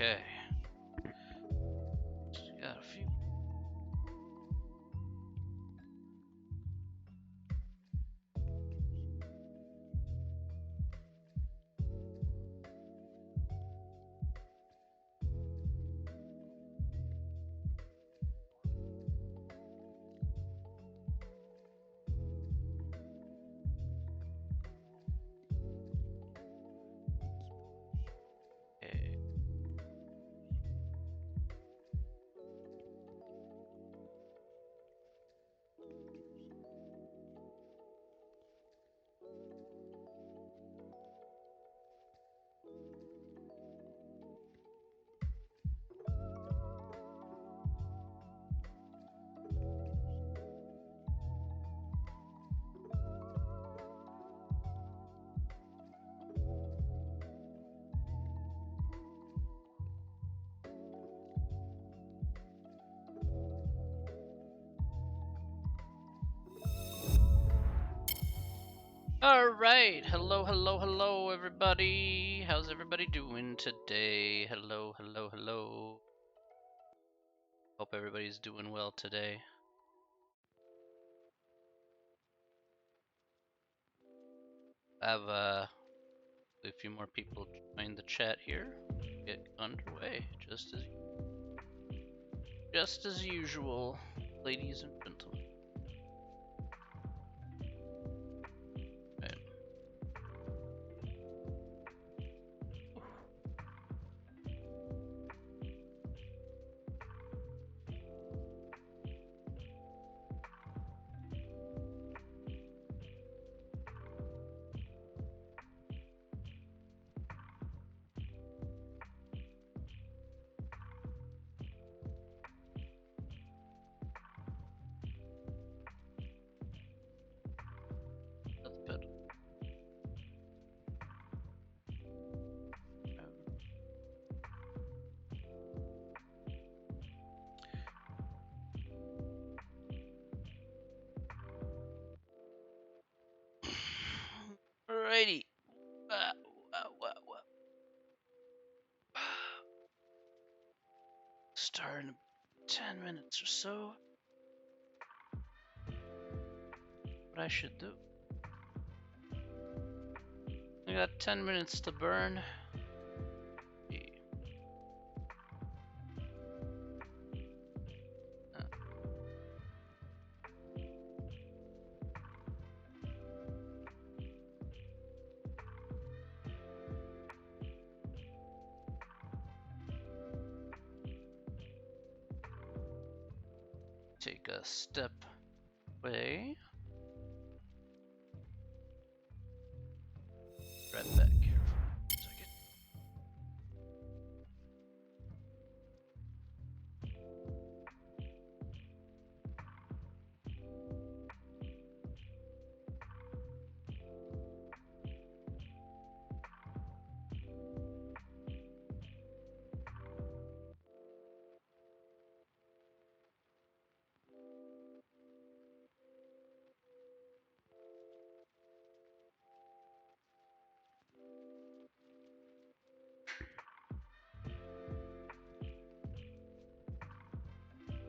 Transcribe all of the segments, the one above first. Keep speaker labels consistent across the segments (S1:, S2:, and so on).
S1: Okay. Got a few. Okay. All right. Hello, hello, hello, everybody. How's everybody doing today? Hello, hello, hello. Hope everybody's doing well today. I have a few more people join the chat here. Get underway just as usual, ladies and gentlemen. Right. That's good. Alrighty. Start in 10 minutes or so. What I should do. I got 10 minutes to burn. Take a step away. Right back here for a second.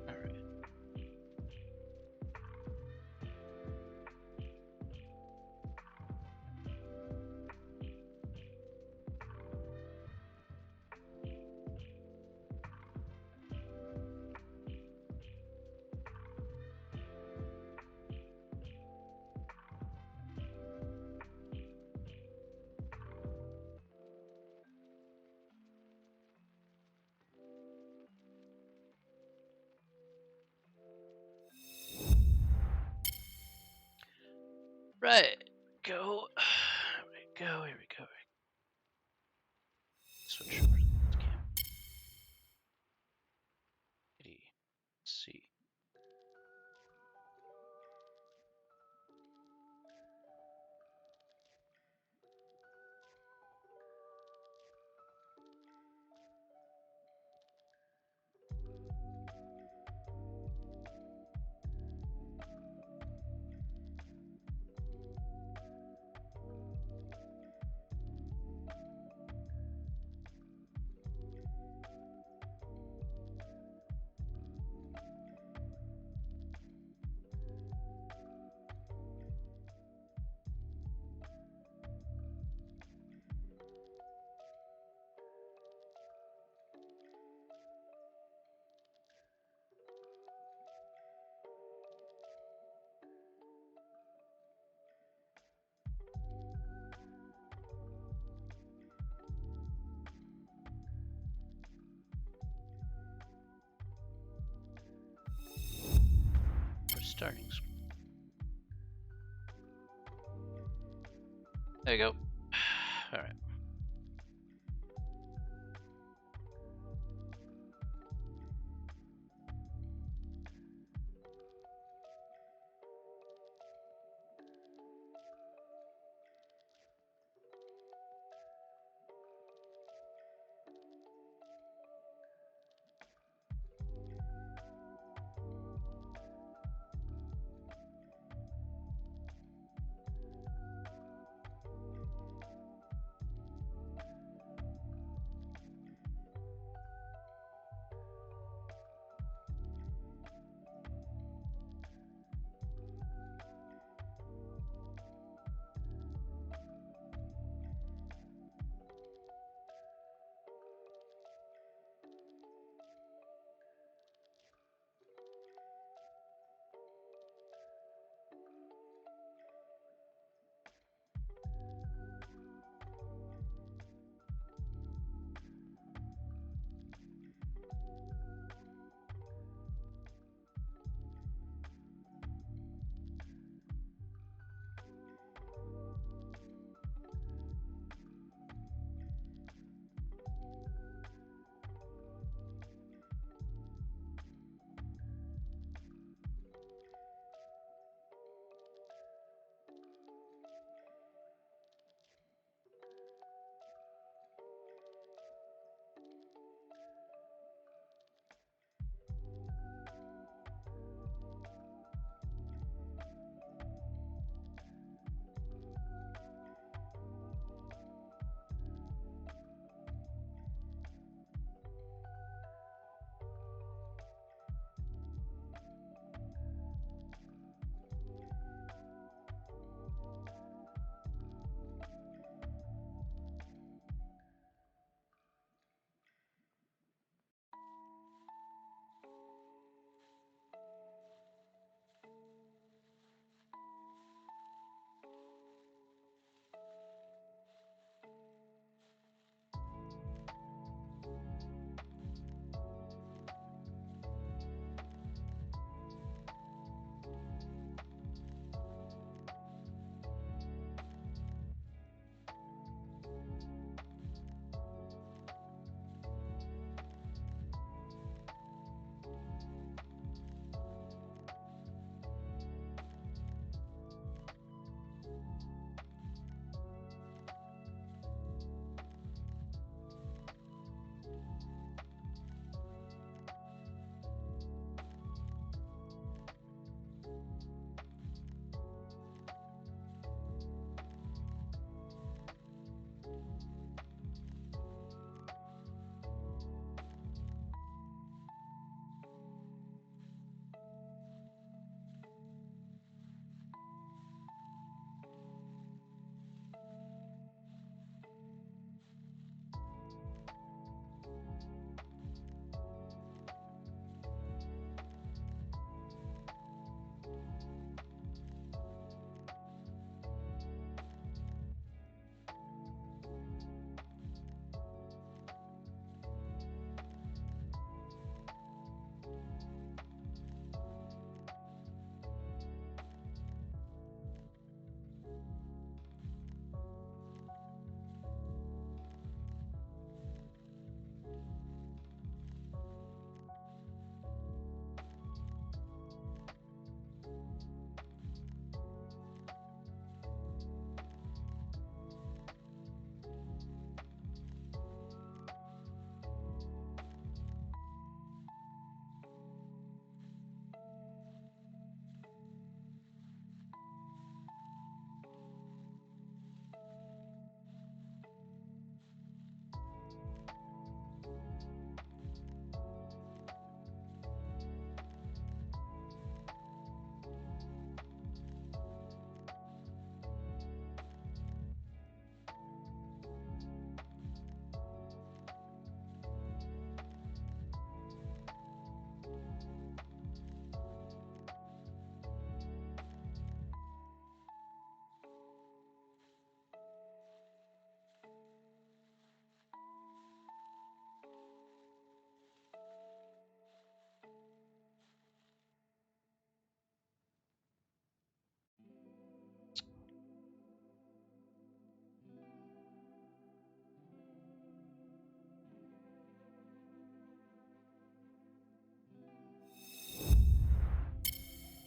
S1: Alright. Right. Go. Here we go. Here we go. Switch over to this cam. Let's see. There you go. All right.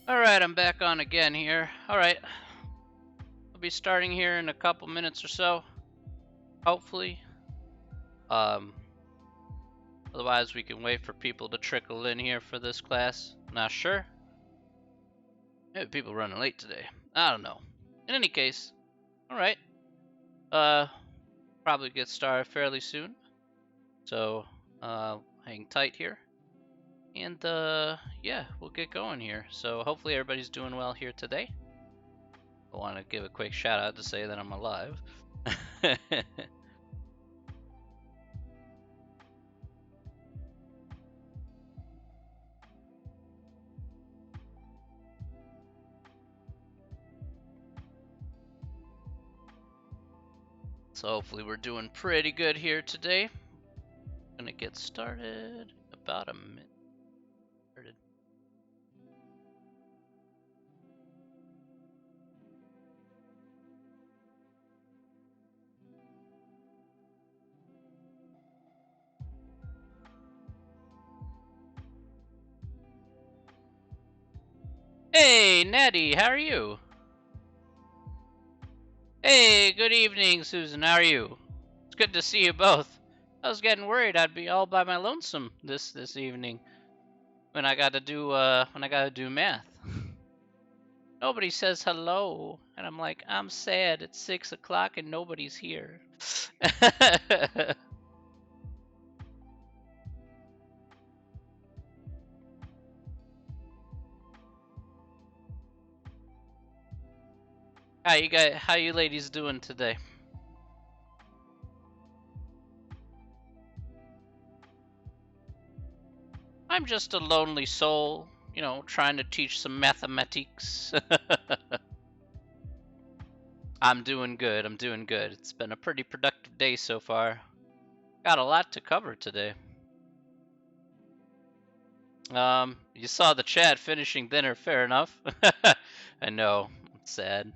S1: Alright, I'm back on again here. Alright. I'll be starting here in a couple minutes or so. Hopefully. Otherwise we can wait for people to trickle in here for this class. Not sure. Maybe people running late today. I don't know. In any case, alright. Probably get started fairly soon. So, hang tight here. And, yeah, we'll get going here. So hopefully everybody's doing well here today. I want to give a quick shout out to say that I'm alive. So hopefully we're doing pretty good here today. Gonna get started about a minute. Hey, Natty, how are you? Hey, good evening, Susan. How are you? It's good to see you both. I was getting worried I'd be all by my lonesome this evening when I got to do math. Nobody says hello, and I'm like, I'm sad. It's 6 o'clock and nobody's here. How you ladies doing today? I'm just a lonely soul, you know, trying to teach some mathematics. I'm doing good. I'm doing good. It's been a pretty productive day so far. Got a lot to cover today. You saw the chat finishing dinner, fair enough. I know, it's sad.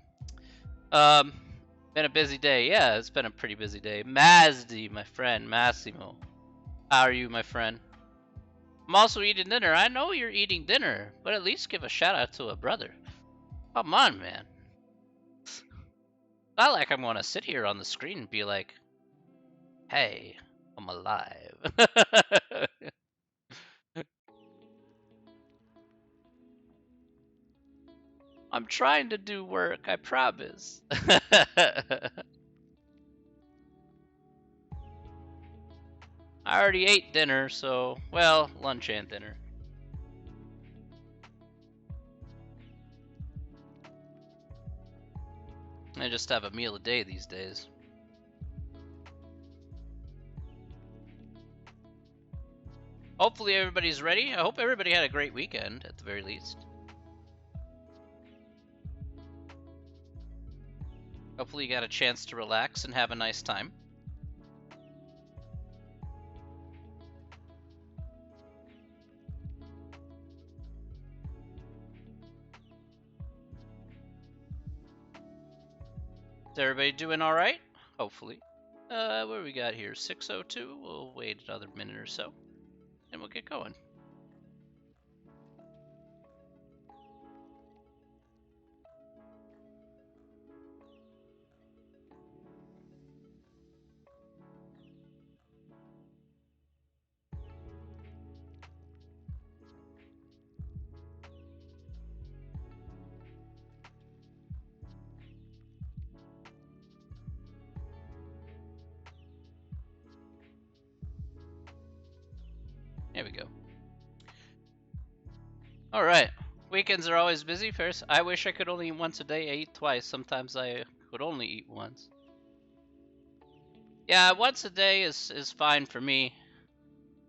S1: Been a busy day. Yeah, it's been a pretty busy day. Mazdi, my friend, Massimo. How are you, my friend? I'm also eating dinner. I know you're eating dinner, but at least give a shout out to a brother. Come on, man. Not like I'm gonna sit here on the screen and be like, hey, I'm alive. I'm trying to do work, I promise. I already ate dinner, so, well, lunch and dinner. I just have a meal a day these days. Hopefully everybody's ready. I hope everybody had a great weekend, at the very least. Hopefully you got a chance to relax and have a nice time. Is everybody doing all right? Hopefully. What do we got here? 6:02. We'll wait another minute or so, and we'll get going. There we go. All right. Weekends are always busy. First, I wish I could only eat once a day. I eat twice. Sometimes I could only eat once. Yeah, once a day is fine for me.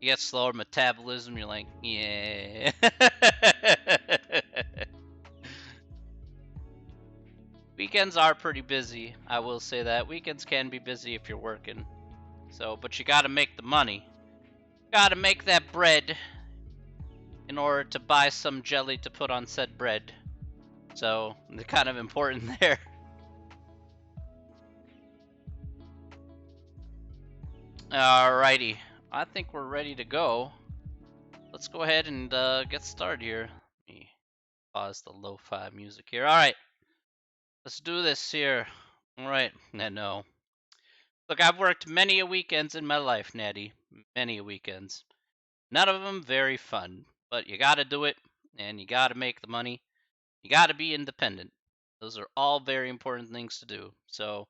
S1: You get slower metabolism. You're like, yeah. Weekends are pretty busy. I will say that. Weekends can be busy if you're working. So, but you gotta make the money. Gotta make that bread in order to buy some jelly to put on said bread. So, it's kind of important there. Alrighty. I think we're ready to go. Let's go ahead and get started here. Let me pause the lo-fi music here. All right, let's do this here. All right, no. Look, I've worked many a weekends in my life, Natty. Many a weekends. None of them very fun, but you got to do it, and you got to make the money. You got to be independent. Those are all very important things to do. So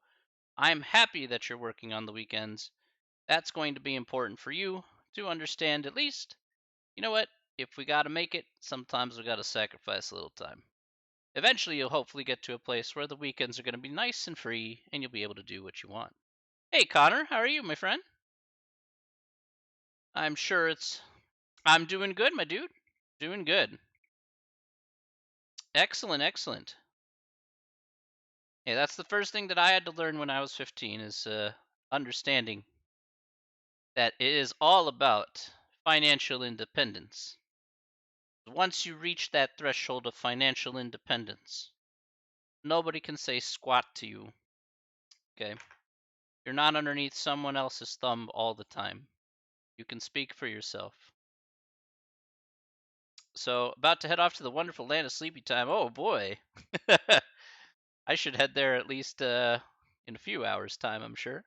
S1: I'm happy that you're working on the weekends. That's going to be important for you to understand at least, you know what? If we got to make it, sometimes we got to sacrifice a little time. Eventually, you'll hopefully get to a place where the weekends are going to be nice and free and you'll be able to do what you want. Hey, Connor, how are you, my friend? I'm sure it's. I'm doing good, my dude. Doing good. Excellent, excellent. Yeah, that's the first thing that I had to learn when I was 15 is understanding that it is all about financial independence. Once you reach that threshold of financial independence, nobody can say squat to you. Okay? You're not underneath someone else's thumb all the time. You can speak for yourself. So, about to head off to the wonderful land of sleepy time. Oh boy. I should head there at least in a few hours' time, I'm sure.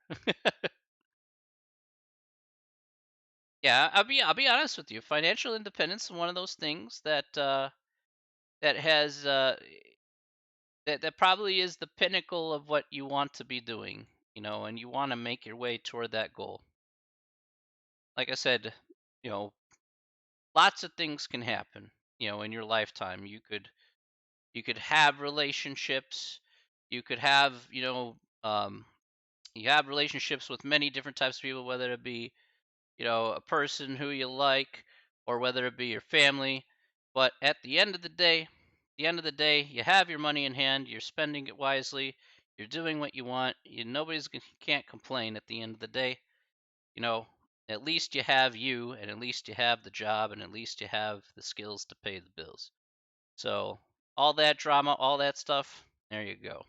S1: Yeah, I'll be honest with you. Financial independence is one of those things that that has that probably is the pinnacle of what you want to be doing, and you want to make your way toward that goal. Like I said, you know, lots of things can happen, in your lifetime. You could have relationships, you could have, you have relationships with many different types of people, whether it be, a person who you like or whether it be your family. But at the end of the day, you have your money in hand, you're spending it wisely, you're doing what you want, nobody's can't complain at the end of the day. You know, at least you have you, and at least you have the job, and at least you have the skills to pay the bills. So, all that drama, all that stuff, there you go.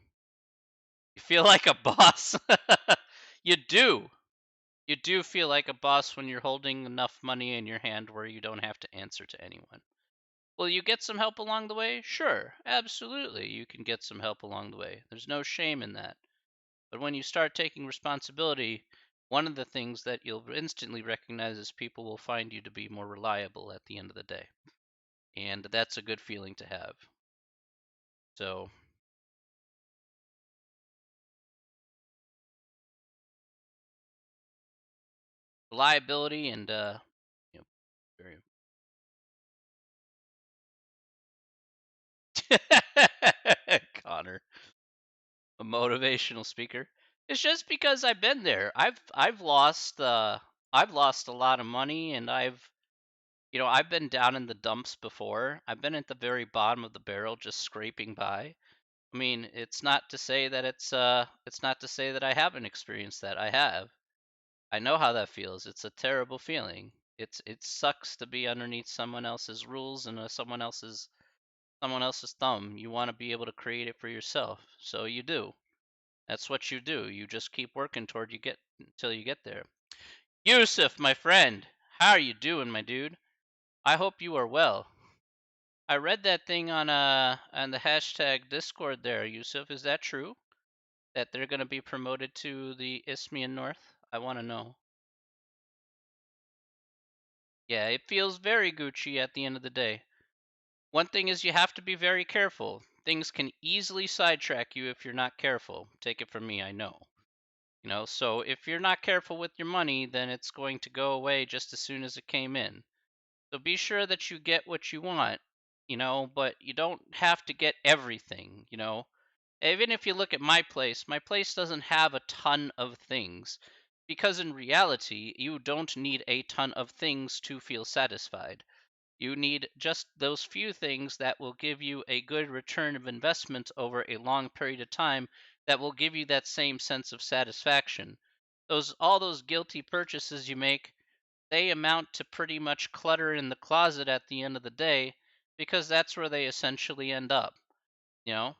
S1: You feel like a boss. You do. You do feel like a boss when you're holding enough money in your hand where you don't have to answer to anyone. Will you get some help along the way? Sure, absolutely. You can get some help along the way. There's no shame in that. But when you start taking responsibility, one of the things that you'll instantly recognize is people will find you to be more reliable at the end of the day. And that's a good feeling to have. So, reliability and, you know, very. Connor, a motivational speaker. It's just because I've been there. I've lost a lot of money, and I've been down in the dumps before. I've been at the very bottom of the barrel just scraping by. I mean, it's not to say that I haven't experienced that. I have. I know how that feels. It's a terrible feeling. It sucks to be underneath someone else's rules and someone else's thumb. You want to be able to create it for yourself. So you do. That's what you do. You just keep working toward you get until you get there. Yusuf, my friend, how are you doing, my dude? I hope you are well. I read that thing on the hashtag Discord there, Yusuf. Is that true? That they're gonna be promoted to the Isthmian North? I wanna know. Yeah, it feels very Gucci at the end of the day. One thing is you have to be very careful. Things can easily sidetrack you if you're not careful. Take it from me, I know. So if you're not careful with your money, then it's going to go away just as soon as it came in. So be sure that you get what you want, but you don't have to get everything. Even if you look at my place doesn't have a ton of things because in reality, you don't need a ton of things to feel satisfied. You need just those few things that will give you a good return of investment over a long period of time that will give you that same sense of satisfaction. All those guilty purchases you make, they amount to pretty much clutter in the closet at the end of the day because that's where they essentially end up, you know?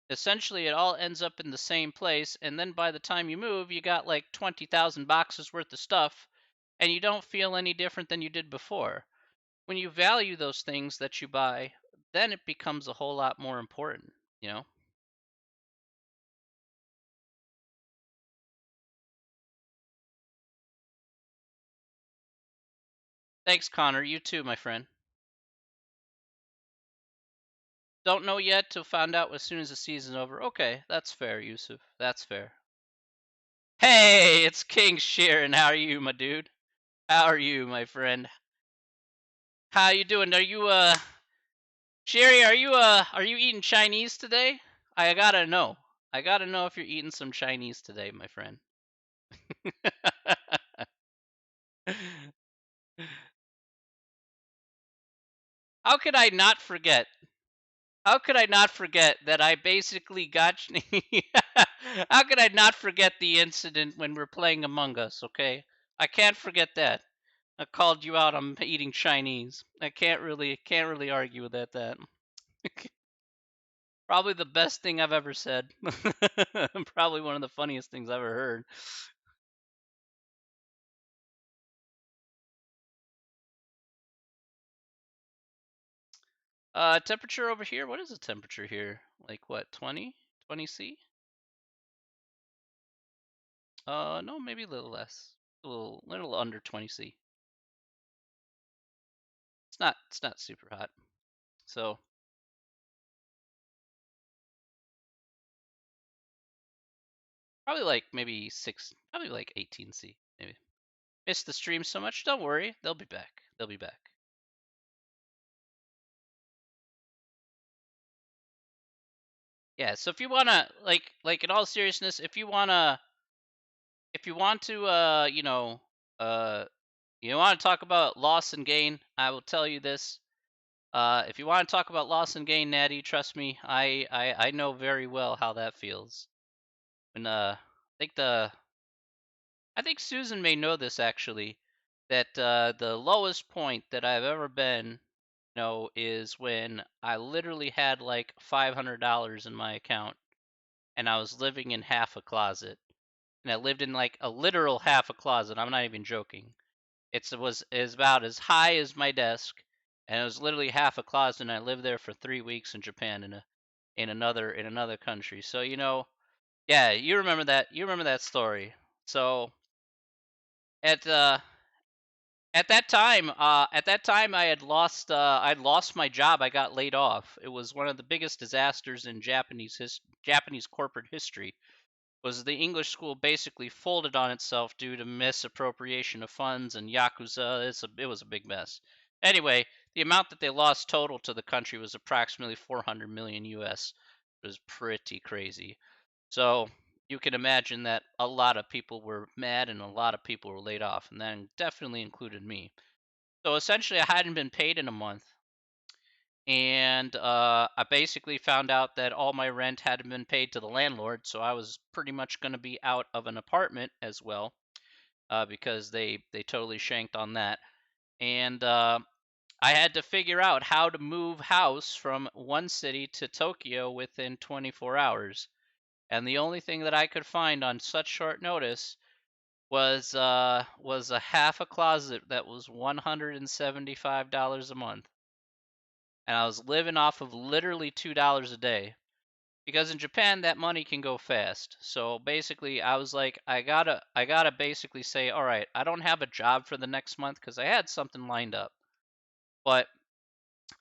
S1: Essentially it all ends up in the same place and then by the time you move, you got like 20,000 boxes worth of stuff and you don't feel any different than you did before when you value those things that you buy, then it becomes a whole lot more important, you know? Thanks, Connor. You too, my friend. Don't know yet till find out as soon as the season's over. Okay, that's fair, Yusuf. That's fair. Hey, it's King Sheeran. How are you, my dude? How are you, my friend? How you doing? Are you Sherry, are you eating Chinese today? I gotta know. I gotta know if you're eating some Chinese today, my friend. How could I not forget? How could I not forget that I basically got How could I not forget the incident when we're playing Among Us, okay? I can't forget that. I called you out on eating Chinese. I can't really argue with that. Probably the best thing I've ever said. Probably one of the funniest things I've ever heard. Temperature over here. What is the temperature here? Like what? 20? 20 C? No, maybe a little less. A little under 20 C. It's not super hot. So, probably like maybe 6, probably like 18 C, maybe. Missed the stream so much. Don't worry. They'll be back. They'll be back. Yeah, so if you want to like in all seriousness, if you want to uh you want to talk about loss and gain, I will tell you this. If you want to talk about loss and gain, Natty, trust me, I know very well how that feels. And I think Susan may know this actually, that the lowest point that I've ever been, is when I literally had like $500 in my account and I was living in half a closet. And I lived in like a literal half a closet. I'm not even joking. It was about as high as my desk, and it was literally half a closet. And I lived there for 3 weeks in Japan, in another country. So yeah, you remember that. You remember that story. So at uh at that time I'd lost my job. I got laid off. It was one of the biggest disasters in Japanese corporate history. Was the English school basically folded on itself due to misappropriation of funds and yakuza. It was a big mess. Anyway, the amount that they lost total to the country was approximately 400 million US. It was pretty crazy. So you can imagine that a lot of people were mad and a lot of people were laid off, and that definitely included me. So essentially, I hadn't been paid in a month, and I basically found out that all my rent hadn't been paid to the landlord, so I was pretty much going to be out of an apartment as well, because they totally shanked on that, and I had to figure out how to move house from one city to Tokyo within 24 hours, and the only thing that I could find on such short notice was a half a closet that was $175 a month, and I was living off of literally $2 a day. Because in Japan that money can go fast. So basically I was like I gotta basically say, all right, I don't have a job for the next month because I had something lined up. But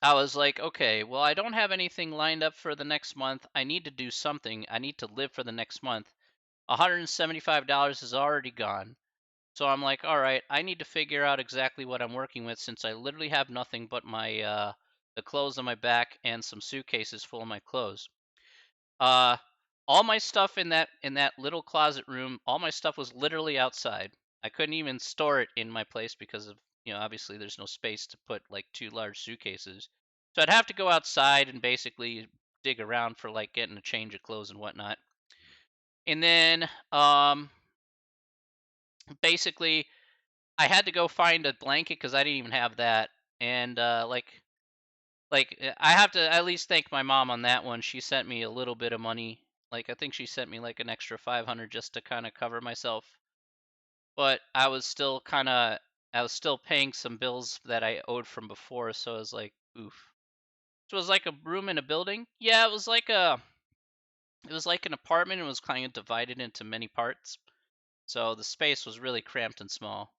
S1: I was like, okay, well, I don't have anything lined up for the next month. I need to do something. I need to live for the next month. $175 is already gone. So I'm like, all right, I need to figure out exactly what I'm working with since I literally have nothing but my the clothes on my back and some suitcases full of my clothes. Uh, all my stuff in that little closet room, all my stuff was literally outside. I couldn't even store it in my place because of obviously there's no space to put like two large suitcases. So I'd have to go outside and basically dig around for like getting a change of clothes and whatnot. And then basically I had to go find a blanket because I didn't even have that. And I have to at least thank my mom on that one. She sent me a little bit of money. Like I think she sent me like an extra 500 just to kind of cover myself. But I was still paying some bills that I owed from before, so I was like, oof. So it was like a room in a building. Yeah, it was like an apartment. It was kind of divided into many parts. So the space was really cramped and small.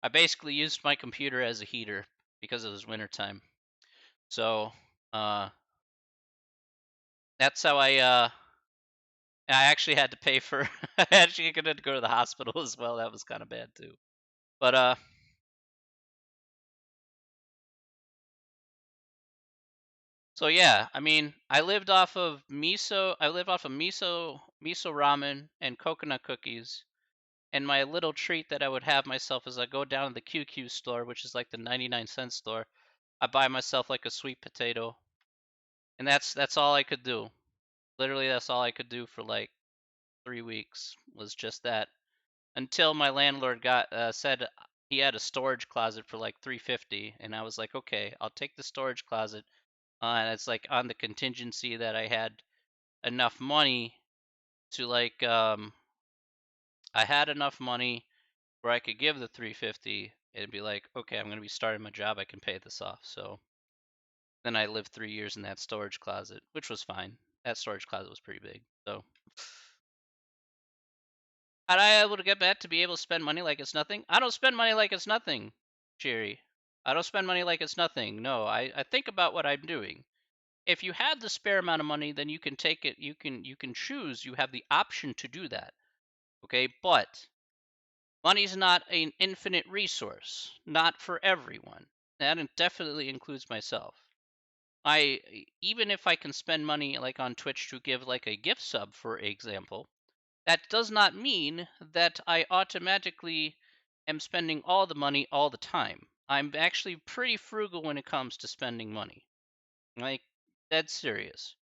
S1: I basically used my computer as a heater because it was wintertime. So uh, that's how I actually had to pay for. I actually had to go to the hospital as well. That was kind of bad too. But so yeah, I mean, I lived off of miso. I lived off of miso ramen, and coconut cookies. And my little treat that I would have myself is I go down to the QQ store, which is like the 99-cent store. I buy myself like a sweet potato, and that's all I could do. Literally, that's all I could do for like 3 weeks was just that until my landlord got said he had a storage closet for like 350, and I was like, okay, I'll take the storage closet. And it's like on the contingency that I had enough money to like I had enough money where I could give the 350 and be like, okay, I'm going to be starting my job. I can pay this off. So then I lived 3 years in that storage closet, which was fine. That storage closet was pretty big. So how I able to get back to be able to spend money like it's nothing? I don't spend money like it's nothing, Jerry. I don't spend money like it's nothing. No, I think about what I'm doing. If you have the spare amount of money, then you can take it. You can choose. You have the option to do that. Okay, but money's not an infinite resource, not for everyone. That definitely includes myself. Even if I can spend money like on Twitch to give like a gift sub, for example, that does not mean that I automatically am spending all the money all the time. I'm actually pretty frugal when it comes to spending money. Like dead serious.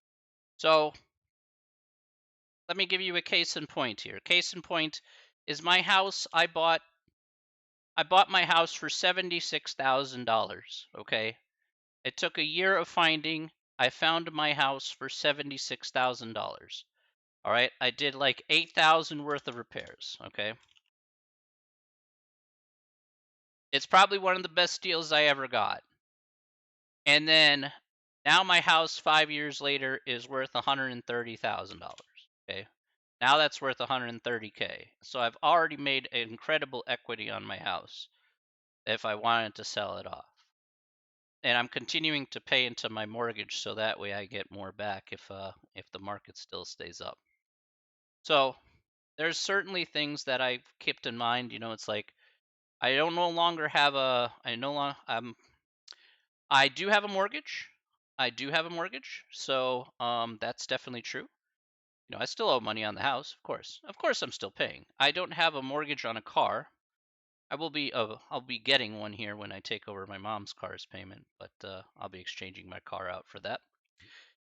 S1: So let me give you a case in point here. Case in point is my house. I bought my house for $76,000. Okay, it took a year of finding. I found my house for $76,000. All right, I did like 8,000 worth of repairs. Okay, it's probably one of the best deals I ever got. And then now my house 5 years later is worth $130,000. Okay, now that's worth 130K. So I've already made incredible equity on my house if I wanted to sell it off. And I'm continuing to pay into my mortgage so that way I get more back if the market still stays up. So there's certainly things that I've kept in mind. It's like I don't no longer have a I no longer I do have a mortgage. I do have a mortgage, so that's definitely true. I still owe money on the house, of course. Of course, I'm still paying. I don't have a mortgage on a car. I'll be getting one here when I take over my mom's car's payment, but I'll be exchanging my car out for that.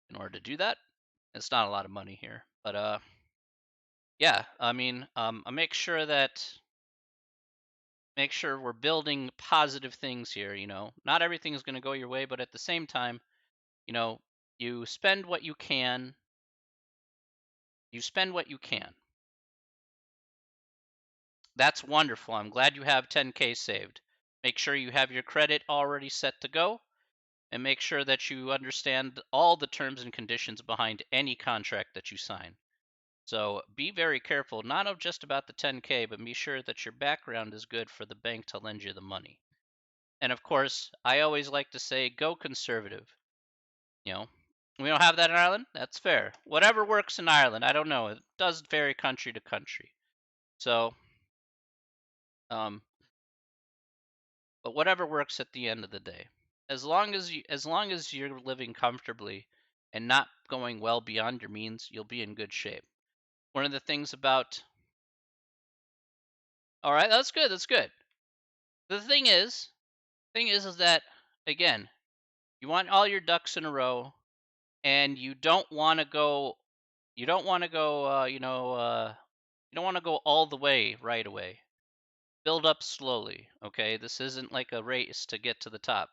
S1: In order to do that, it's not a lot of money here, but yeah. I mean, I make sure we're building positive things here. Not everything is going to go your way, but at the same time, you know, you spend what you can. You spend what you can. That's wonderful. I'm glad you have 10K saved. Make sure you have your credit already set to go, and make sure that you understand all the terms and conditions behind any contract that you sign. So be very careful, not of just about the 10K, but be sure that your background is good for the bank to lend you the money. And of course, I always like to say, go conservative. You know, we don't have that in Ireland. That's fair. Whatever works in Ireland, I don't know. It does vary country to country. So, um, but whatever works at the end of the day, as long as you're living comfortably and not going well beyond your means, you'll be in good shape. One of the things about All right, that's good. That's good. The thing is that again, you want all your ducks in a row, and you don't want to go, you don't want to go all the way right away. Build up slowly, okay? This isn't like a race to get to the top.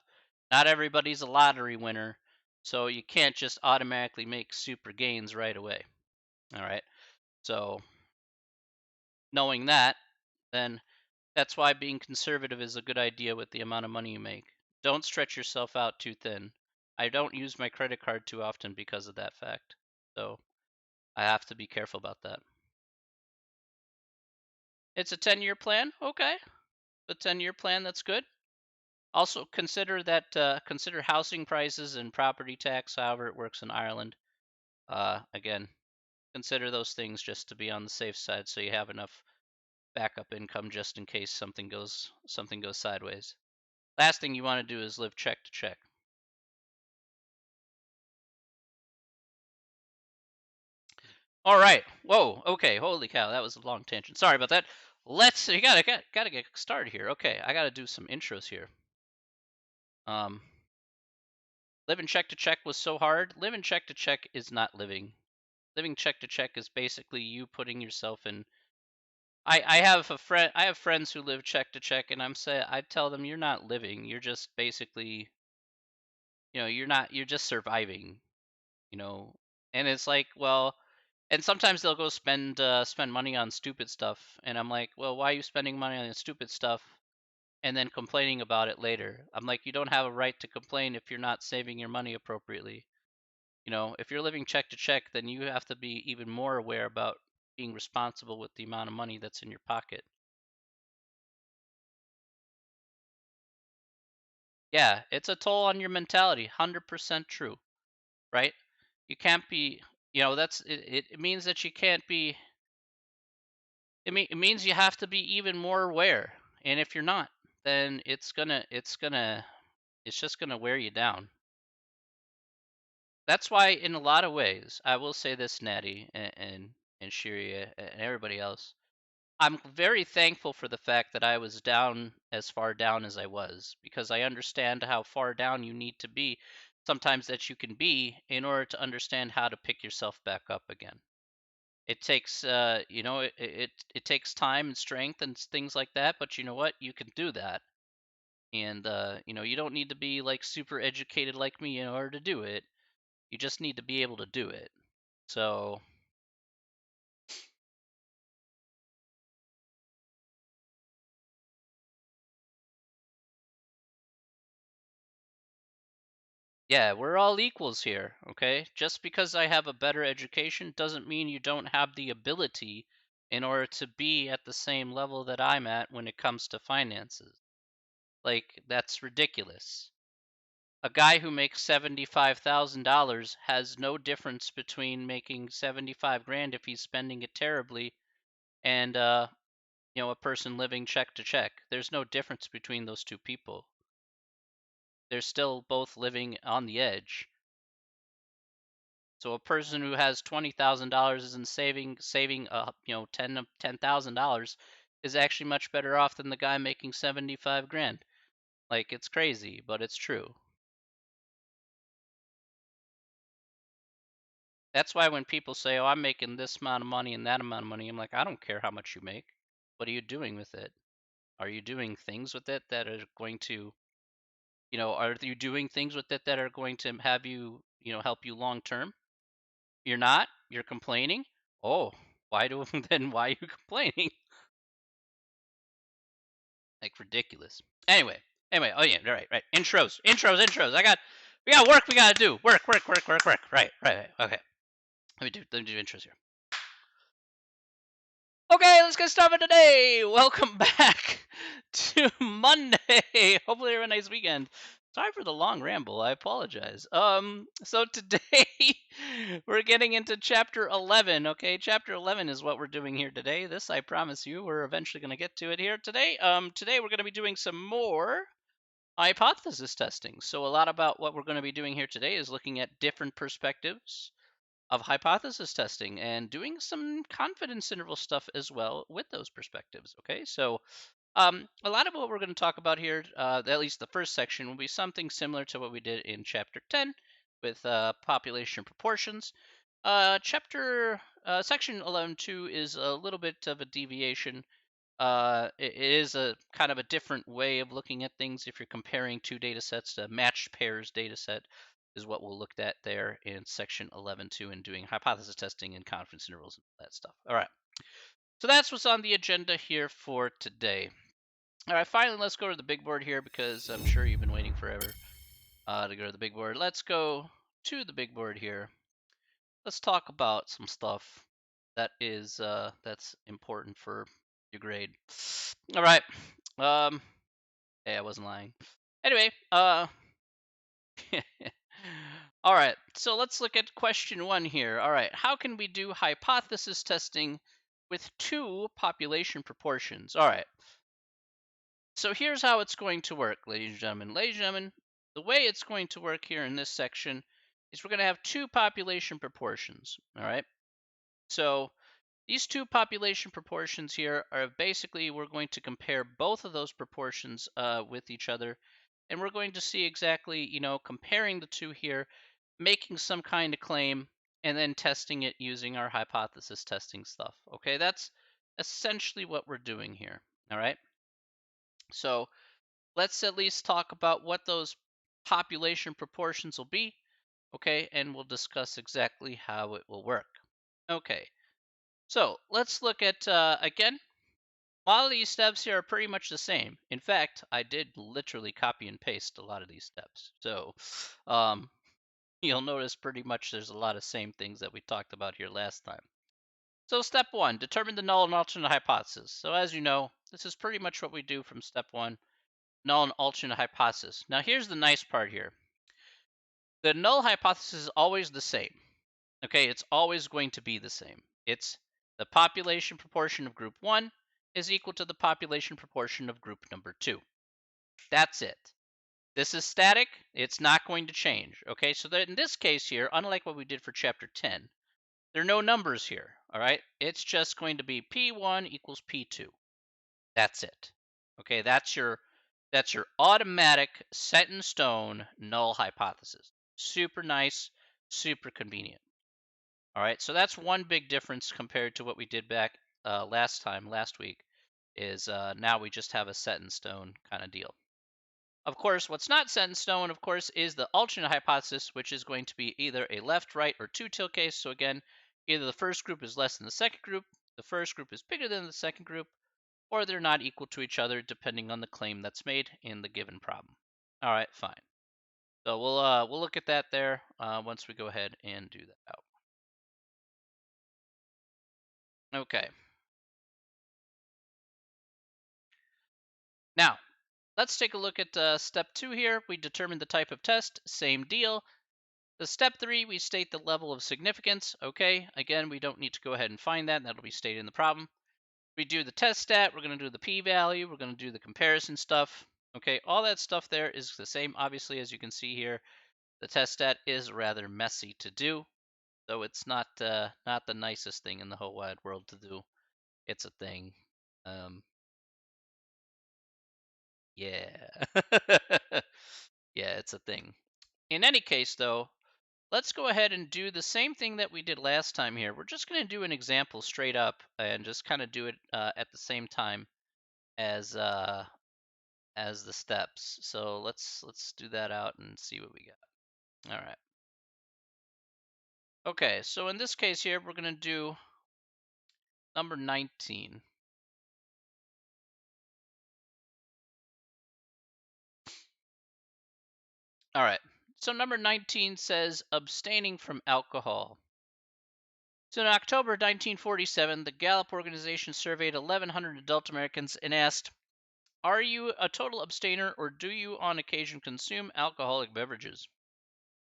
S1: Not everybody's a lottery winner, so you can't just automatically make super gains right away. All right. So, knowing that, then that's why being conservative is a good idea with the amount of money you make. Don't stretch yourself out too thin. I don't use my credit card too often because of that fact. So I have to be careful about that. It's a 10-year plan. Okay. A 10-year plan, that's good. Also consider that consider housing prices and property tax, however it works in Ireland. Again, consider those things just to be on the safe side, so you have enough backup income just in case something goes sideways. Last thing you want to do is live check to check. All right. Whoa. Okay. Holy cow, that was a long tangent. Sorry about that. Let's. You gotta get started here. Okay, I gotta do some intros here. Um, living check to check was so hard. Living check to check is not living. Living check to check is basically you putting yourself in. I have a friend. I have friends who live check to check, and I tell them you're not living. You're just basically, you're not. You're just surviving. You know, and it's like, well, and sometimes they'll go spend money on stupid stuff, and I'm like, well, why are you spending money on stupid stuff and then complaining about it later? I'm like, you don't have a right to complain if you're not saving your money appropriately. If you're living check to check, then you have to be even more aware about being responsible with the amount of money that's in your pocket. Yeah, it's a toll on your mentality. 100% true, right? You can't be, that's it means that you can't be it means you have to be even more aware. And if you're not, then it's just gonna wear you down. That's why, in a lot of ways, I will say this, Natty and Shiria and everybody else, I'm very thankful for the fact that I was down as far down as I was, because I understand how far down you need to be sometimes that you can be in order to understand how to pick yourself back up again. It takes it takes time and strength and things like that, but you know what? You can do that. And you don't need to be like super educated like me in order to do it. You just need to be able to do it. So, yeah, we're all equals here, okay? Just because I have a better education doesn't mean you don't have the ability in order to be at the same level that I'm at when it comes to finances. Like, that's ridiculous. A guy who makes $75,000 has no difference between making 75 grand if he's spending it terribly and a person living check to check. There's no difference between those two people. They're still both living on the edge. So a person who has $20,000 in saving $10,000 is actually much better off than the guy making 75 grand. Like, it's crazy, but it's true. That's why when people say, "Oh, I'm making this amount of money and that amount of money," I'm like, I don't care how much you make. What are you doing with it? Are you doing things with it that are going to, are you doing things with it that are going to have you, help you long term? You're not? You're complaining? Oh, why do then why are you complaining? Like, ridiculous. Anyway, oh yeah, right. Intros. We got work we gotta do. Work. Right. Okay. Let me do intros here. Okay, let's get started today. Welcome back to Monday. Hopefully, you have a nice weekend. Sorry for the long ramble. I apologize. So today we're getting into chapter 11. Okay, chapter 11 is what we're doing here today. This, I promise you, we're eventually going to get to it here today. Today we're going to be doing some more hypothesis testing. So a lot about what we're going to be doing here today is looking at different perspectives of hypothesis testing and doing some confidence interval stuff as well with those perspectives. Okay, so a lot of what we're going to talk about here, at least the first section, will be something similar to what we did in chapter 10 with population proportions. Section 11.2 is a little bit of a deviation. It is a kind of a different way of looking at things if you're comparing two data sets. The matched pairs data set is what we'll look at there in section 11.2 and doing hypothesis testing and confidence intervals and that stuff. All right. So that's what's on the agenda here for today. All right, finally, let's go to the big board here because I'm sure you've been waiting forever. to go to the big board. Let's go to the big board here. Let's talk about some stuff that is that's important for your grade. All right. Hey, I wasn't lying. Anyway, all right. So let's look at question 1 here. All right. How can we do hypothesis testing with 2 population proportions? All right. So here's how it's going to work, ladies and gentlemen. Ladies and gentlemen, the way it's going to work here in this section is we're going to have 2 population proportions. All right. So these 2 population proportions here are basically, we're going to compare both of those proportions with each other. And we're going to see exactly, comparing the 2 here, making some kind of claim, and then testing it using our hypothesis testing stuff. Okay, that's essentially what we're doing here. All right. So let's at least talk about what those population proportions will be. Okay, and we'll discuss exactly how it will work. Okay, so let's look at, again, a lot of these steps here are pretty much the same. In fact, I did literally copy and paste a lot of these steps. So um, you'll notice pretty much there's a lot of same things that we talked about here last time. So step 1, determine the null and alternate hypothesis. So as you know, this is pretty much what we do from step 1, null and alternate hypothesis. Now here's the nice part here. The null hypothesis is always the same. Okay, it's always going to be the same. It's the population proportion of group 1 is equal to the population proportion of group number 2. That's it. This is static. It's not going to change. Okay, so that in this case here, unlike what we did for chapter 10, there are no numbers here. All right, it's just going to be P1 equals P2. That's it. Okay, that's your automatic set in stone null hypothesis. Super nice, super convenient. All right, so that's one big difference compared to what we did back last week, is now we just have a set in stone kind of deal. Of course, what's not set in stone, of course, is the alternate hypothesis, which is going to be either a left, right, or two-tail case. So again, either the first group is less than the second group, the first group is bigger than the second group, or they're not equal to each other, depending on the claim that's made in the given problem. All right, fine. So we'll look at that there once we go ahead and do that out. Okay. Now, let's take a look at step 2 here. We determine the type of test, same deal. The step 3, we state the level of significance. Okay, again, we don't need to go ahead and find that. That'll be stated in the problem. We do the test stat. We're going to do the p-value. We're going to do the comparison stuff. Okay, all that stuff there is the same. Obviously, as you can see here, the test stat is rather messy to do. So it's not the nicest thing in the whole wide world to do. It's a thing. Yeah. Yeah, it's a thing. In any case, though, let's go ahead and do the same thing that we did last time here. We're just going to do an example straight up and just kind of do it at the same time as the steps. So let's do that out and see what we got. All right. Okay, so in this case here, we're going to do number 19. All right. So number 19 says abstaining from alcohol. So in October 1947, the Gallup organization surveyed 1,100 adult Americans and asked, "Are you a total abstainer or do you on occasion consume alcoholic beverages?"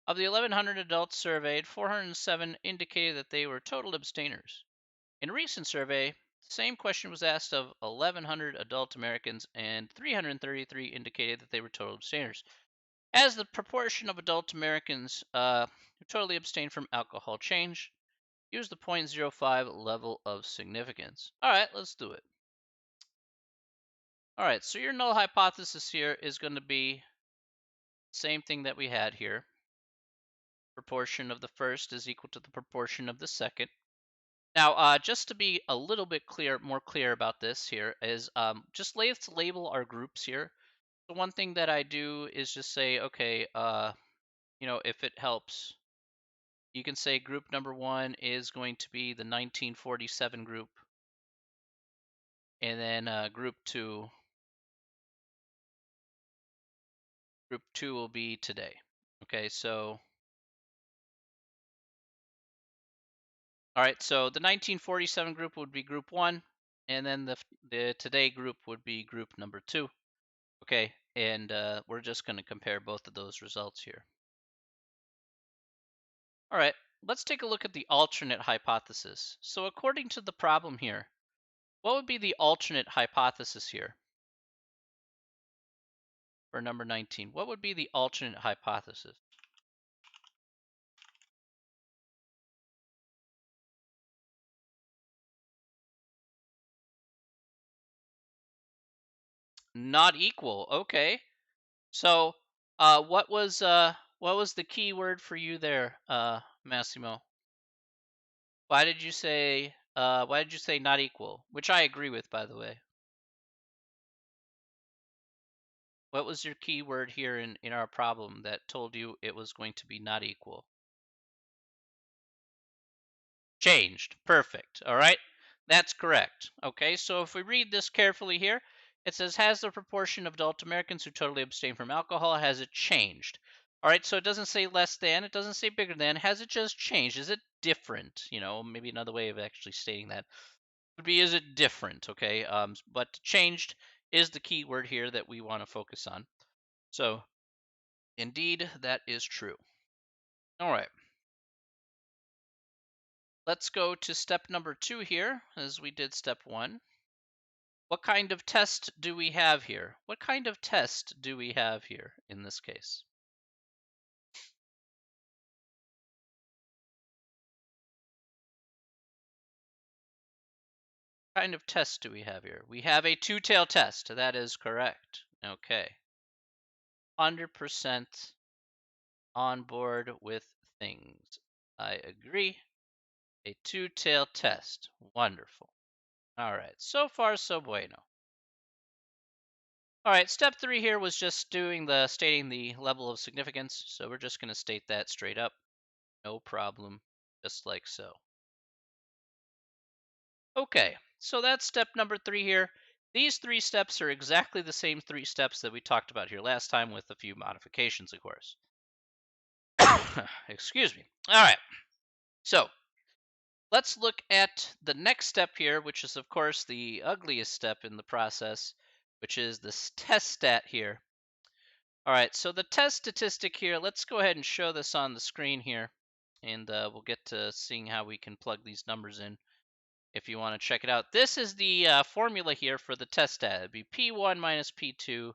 S1: Of the 1,100 adults surveyed, 407 indicated that they were total abstainers. In a recent survey, the same question was asked of 1,100 adult Americans, and 333 indicated that they were total abstainers. As the proportion of adult Americans who totally abstain from alcohol changed, use the 0.05 level of significance. All right, let's do it. All right, so your null hypothesis here is going to be the same thing that we had here. Proportion of the first is equal to the proportion of the second. Now, just to be a little bit more clear about this here is just let's label our groups here. The one thing that I do is just say, okay, if it helps, you can say group number 1 is going to be the 1947 group, and then group 2 will be today. Okay, so all right, so the 1947 group would be group 1, and then the today group would be group number 2. Okay, and we're just going to compare both of those results here. All right, let's take a look at the alternate hypothesis. So according to the problem here, what would be the alternate hypothesis here for number 19? What would be the alternate hypothesis? Not equal. Okay. So, what was the key word for you there, Massimo? Why did you say not equal? Which I agree with, by the way. What was your key word here in our problem that told you it was going to be not equal? Changed. Perfect. All right. That's correct. Okay, so if we read this carefully here, it says, has the proportion of adult Americans who totally abstain from alcohol, has it changed? All right, so it doesn't say less than, it doesn't say bigger than, has it just changed? Is it different? Maybe another way of actually stating that would be, is it different? Okay, but changed is the key word here that we want to focus on. So, indeed, that is true. All right. Let's go to step number 2 here, as we did step 1. What kind of test do we have here? What kind of test do we have here in this case? What kind of test do we have here? We have a two-tail test. That is correct. Okay. 100% on board with things. I agree. A two-tail test. Wonderful. All right. So far, so bueno. All right. Step 3 here was just stating the level of significance. So we're just going to state that straight up. No problem. Just like so. Okay, so that's step number 3 here. These 3 steps are exactly the same 3 steps that we talked about here last time with a few modifications, of course. Excuse me. All right, so let's look at the next step here, which is, of course, the ugliest step in the process, which is this test stat here. All right, so the test statistic here, let's go ahead and show this on the screen here, and we'll get to seeing how we can plug these numbers in if you want to check it out. This is the formula here for the test stat. It'd be P1 minus P2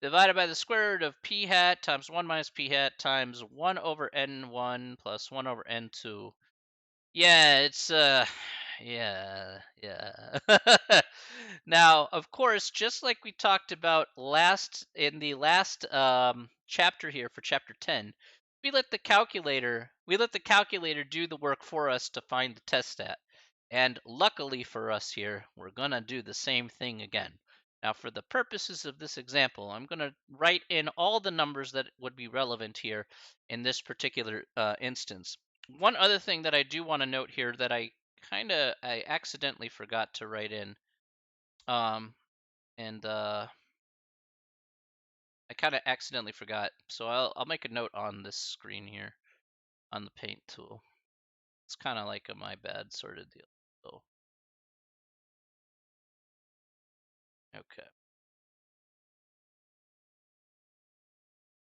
S1: divided by the square root of P hat times 1 minus P hat times 1 over N1 plus 1 over N2. Yeah, it's yeah. Now, of course, just like we talked about in the last chapter here for chapter 10, we let the calculator do the work for us to find the test stat. And luckily for us here, we're going to do the same thing again. Now, for the purposes of this example, I'm going to write in all the numbers that would be relevant here in this particular instance. One other thing that I do want to note here that I accidentally forgot to write in, um, and I kind of accidentally forgot, so I'll make a note on this screen here on the paint tool. It's kind of like a my bad sort of deal. So, okay.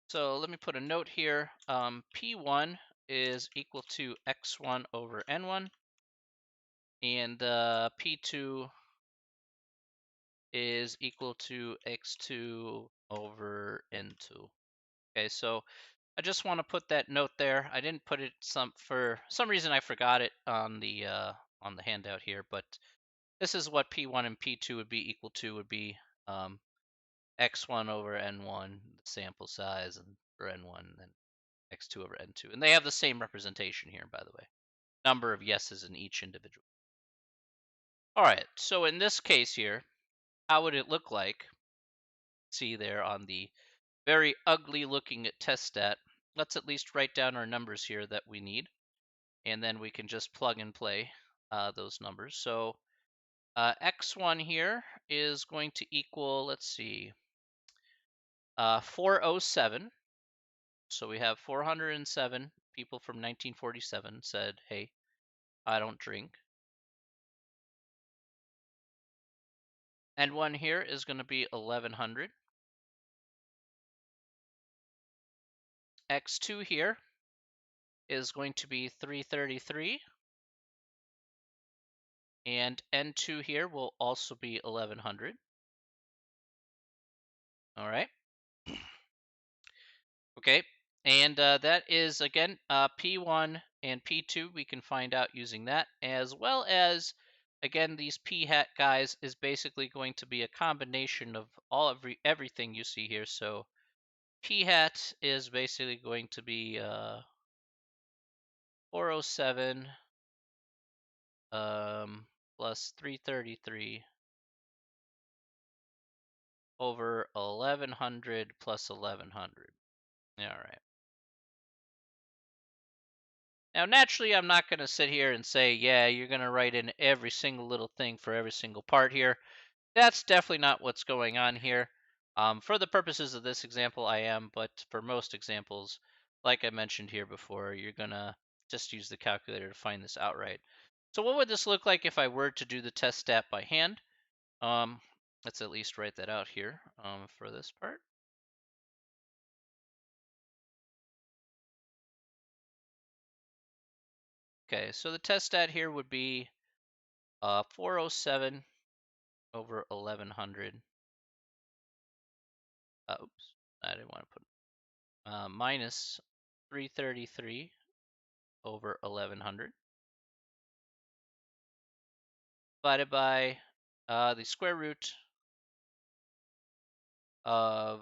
S1: So let me put a note here. P1 is equal to x1 over n1, and P2 is equal to x2 over n2. Okay, so I just want to put that note there. I didn't put it for some reason I forgot it on the handout here, but this is what P1 and P2 would be equal to um, x1 over n1, the sample size, and for n1, and then x2 over n2. And they have the same representation here, by the way. Number of yeses in each individual. All right, so in this case here, how would it look like? See there on the very ugly looking test stat. Let's at least write down our numbers here that we need, and then we can just plug and play those numbers. So x1 here is going to equal, let's see, 407. So we have 407 people from 1947 said, hey, I don't drink. N1 here is going to be 1100. X2 here is going to be 333. And N2 here will also be 1100. All right. Okay. And that is, again, P1 and P2. We can find out using that, as well as, again, these P hat guys is basically going to be a combination of everything you see here. So P hat is basically going to be 407 plus 333 over 1100 plus 1100. All right. Now, naturally, I'm not going to sit here and say, yeah, you're going to write in every single little thing for every single part here. That's definitely not what's going on here. For the purposes of this example, I am, but for most examples, like I mentioned here before, you're going to just use the calculator to find this outright. So what would this look like if I were to do the test stat by hand? Let's at least write that out here for this part. Okay, so the test stat here would be 407 over 1100. Oops, I didn't want to put minus 333 over 1100 divided by the square root of,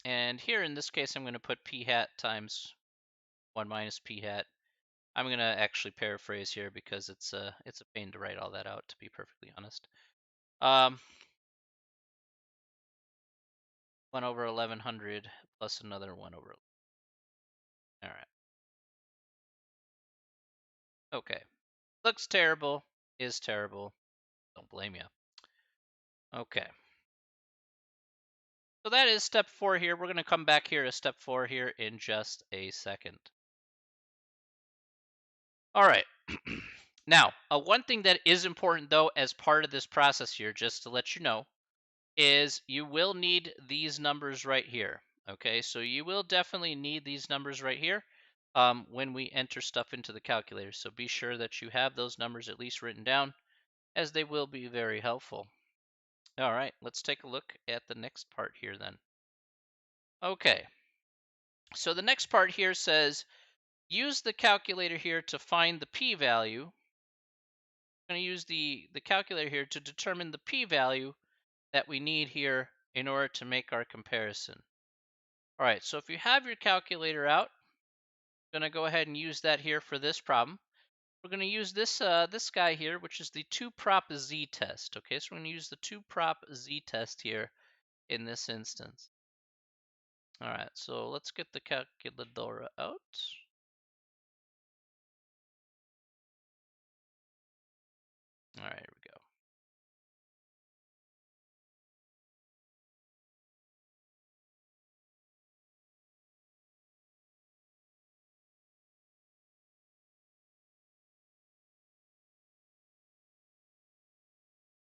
S1: and here in this case I'm going to put p hat times 1 minus p hat. I'm going to actually paraphrase here because it's a pain to write all that out, to be perfectly honest. 1 over 1100 plus another 1 over. All right. Okay. Looks terrible, is terrible. Don't blame you. Okay. So that is step 4 here. We're going to come back here to step 4 here in just a second. All right. Now, one thing that is important, though, as part of this process here, just to let you know, is you will need these numbers right here. Okay, so you will definitely need these numbers right here when we enter stuff into the calculator. So be sure that you have those numbers at least written down, as they will be very helpful. All right, let's take a look at the next part here then. Okay, so the next part here says use the calculator here to find the p-value. I'm going to use the calculator here to determine the p-value that we need here in order to make our comparison. All right, so if you have your calculator out, I'm going to go ahead and use that here for this problem. We're going to use this this guy here, which is the 2-prop z-test. Okay, so we're going to use the 2-prop z-test here in this instance. All right, so let's get the calculator out. All right, here we go.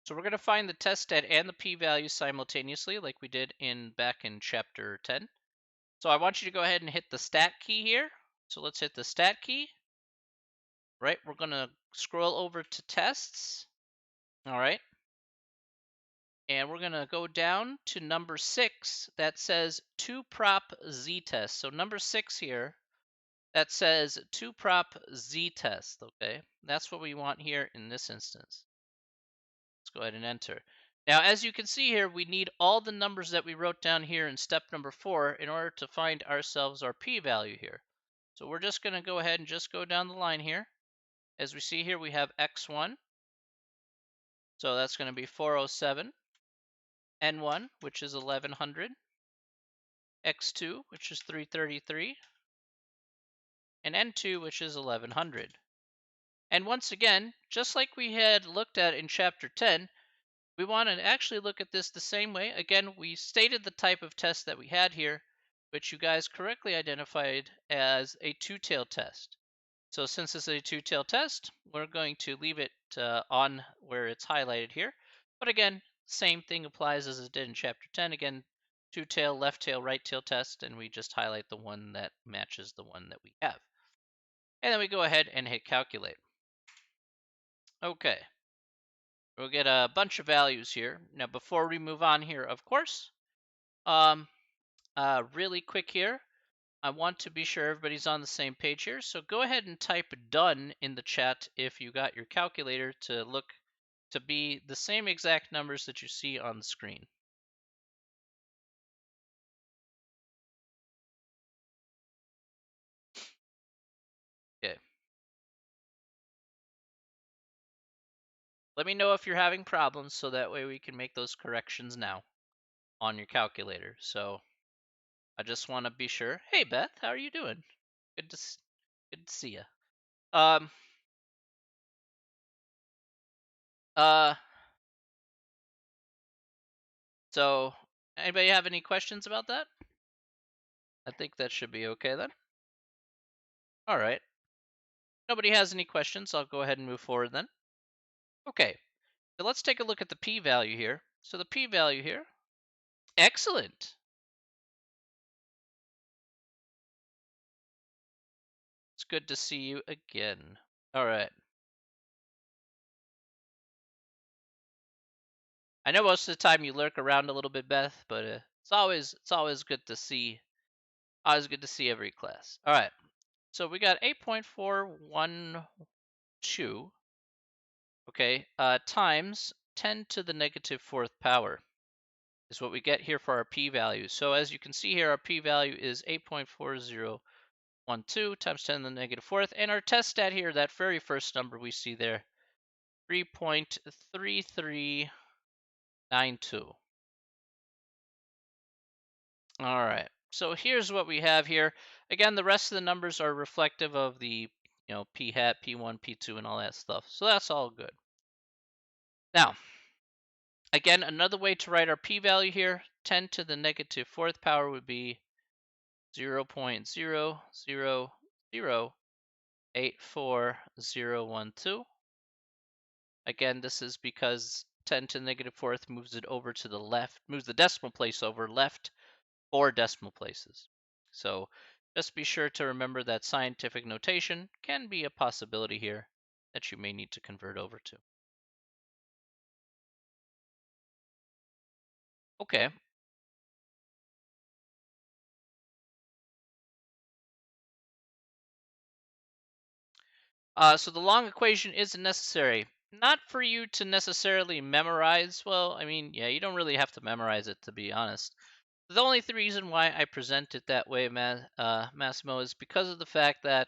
S1: So we're going to find the test stat and the p-value simultaneously, like we did back in chapter 10. So I want you to go ahead and hit the stat key here. So let's hit the stat key. Right, we're going to scroll over to tests. All right. And we're going to go down to number 6 that says 2-prop z-test. So number 6 here that says 2-prop z-test. Okay, that's what we want here in this instance. Let's go ahead and enter. Now, as you can see here, we need all the numbers that we wrote down here in step number 4 in order to find ourselves our p-value here. So we're just going to go ahead and just go down the line here. As we see here, we have x1. So that's going to be 407. N1, which is 1100. X2, which is 333. And N2, which is 1100. And once again, just like we had looked at in chapter 10, we want to actually look at this the same way. Again, we stated the type of test that we had here. which you guys correctly identified as a two-tailed test. So since it's a two-tailed test, we're going to leave it on where it's highlighted here. But again, same thing applies as it did in Chapter 10. Again, two-tail, left tail, right tail test, and we just highlight the one that matches the one that we have. And then we go ahead and hit calculate. Okay, we'll get a bunch of values here. Now, before we move on here, of course, really quick here, I want to be sure everybody's on the same page here. So go ahead and type done in the chat if you got your calculator to look to be the same exact numbers that you see on the screen. Okay. Let me know if you're having problems so that way we can make those corrections now on your calculator. So I just want to be sure. Hey Beth, how are you doing? Good to see you. Um uh so anybody have any questions about that? I think that should be okay then. All right. Nobody has any questions. I'll go ahead and move forward then. Okay. So let's take a look at the p-value here. So the p-value here. Excellent. It's good to see you again. All right. I know most of the time you lurk around a little bit, Beth, but it's always good to see. Always good to see every class. All right. So we got 8.412. Okay. Times 10 to the negative fourth power is what we get here for our p-value. So as you can see here, our p-value is 8.4012 times 10 to the negative fourth. And our test stat here, that very first number we see there, 3.3392. All right. So here's what we have here. Again, the rest of the numbers are reflective of the, p hat, p1, p2, and all that stuff. So that's all good. Now, again, another way to write our p-value here, 10 to the negative fourth power would be 0.00084,012. Again, this is because 10 to the negative fourth moves it over to the left, moves the decimal place over left 4 decimal places. So just be sure to remember that scientific notation can be a possibility here that you may need to convert over to. Okay. So the long equation isn't necessary. Not for you to necessarily memorize. Well, I mean, yeah, you don't really have to memorize it, to be honest. The only reason why I present it that way, Massimo, is because of the fact that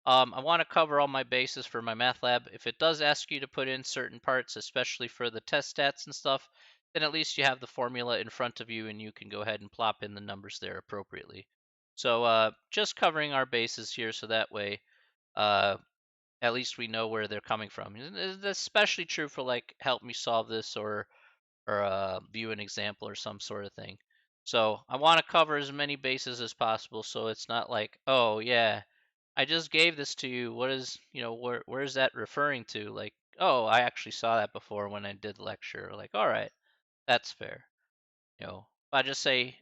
S1: I want to cover all my bases for my math lab. If it does ask you to put in certain parts, especially for the test stats and stuff, then at least you have the formula in front of you and you can go ahead and plop in the numbers there appropriately. So just covering our bases here so that way at least we know where they're coming from. It's especially true for like help me solve this or view an example or some sort of thing. So I want to cover as many bases as possible so it's not like, oh yeah, I just gave this to you. What is, where is that referring to? Like, oh, I actually saw that before when I did the lecture. Like, all right, that's fair. If I just say,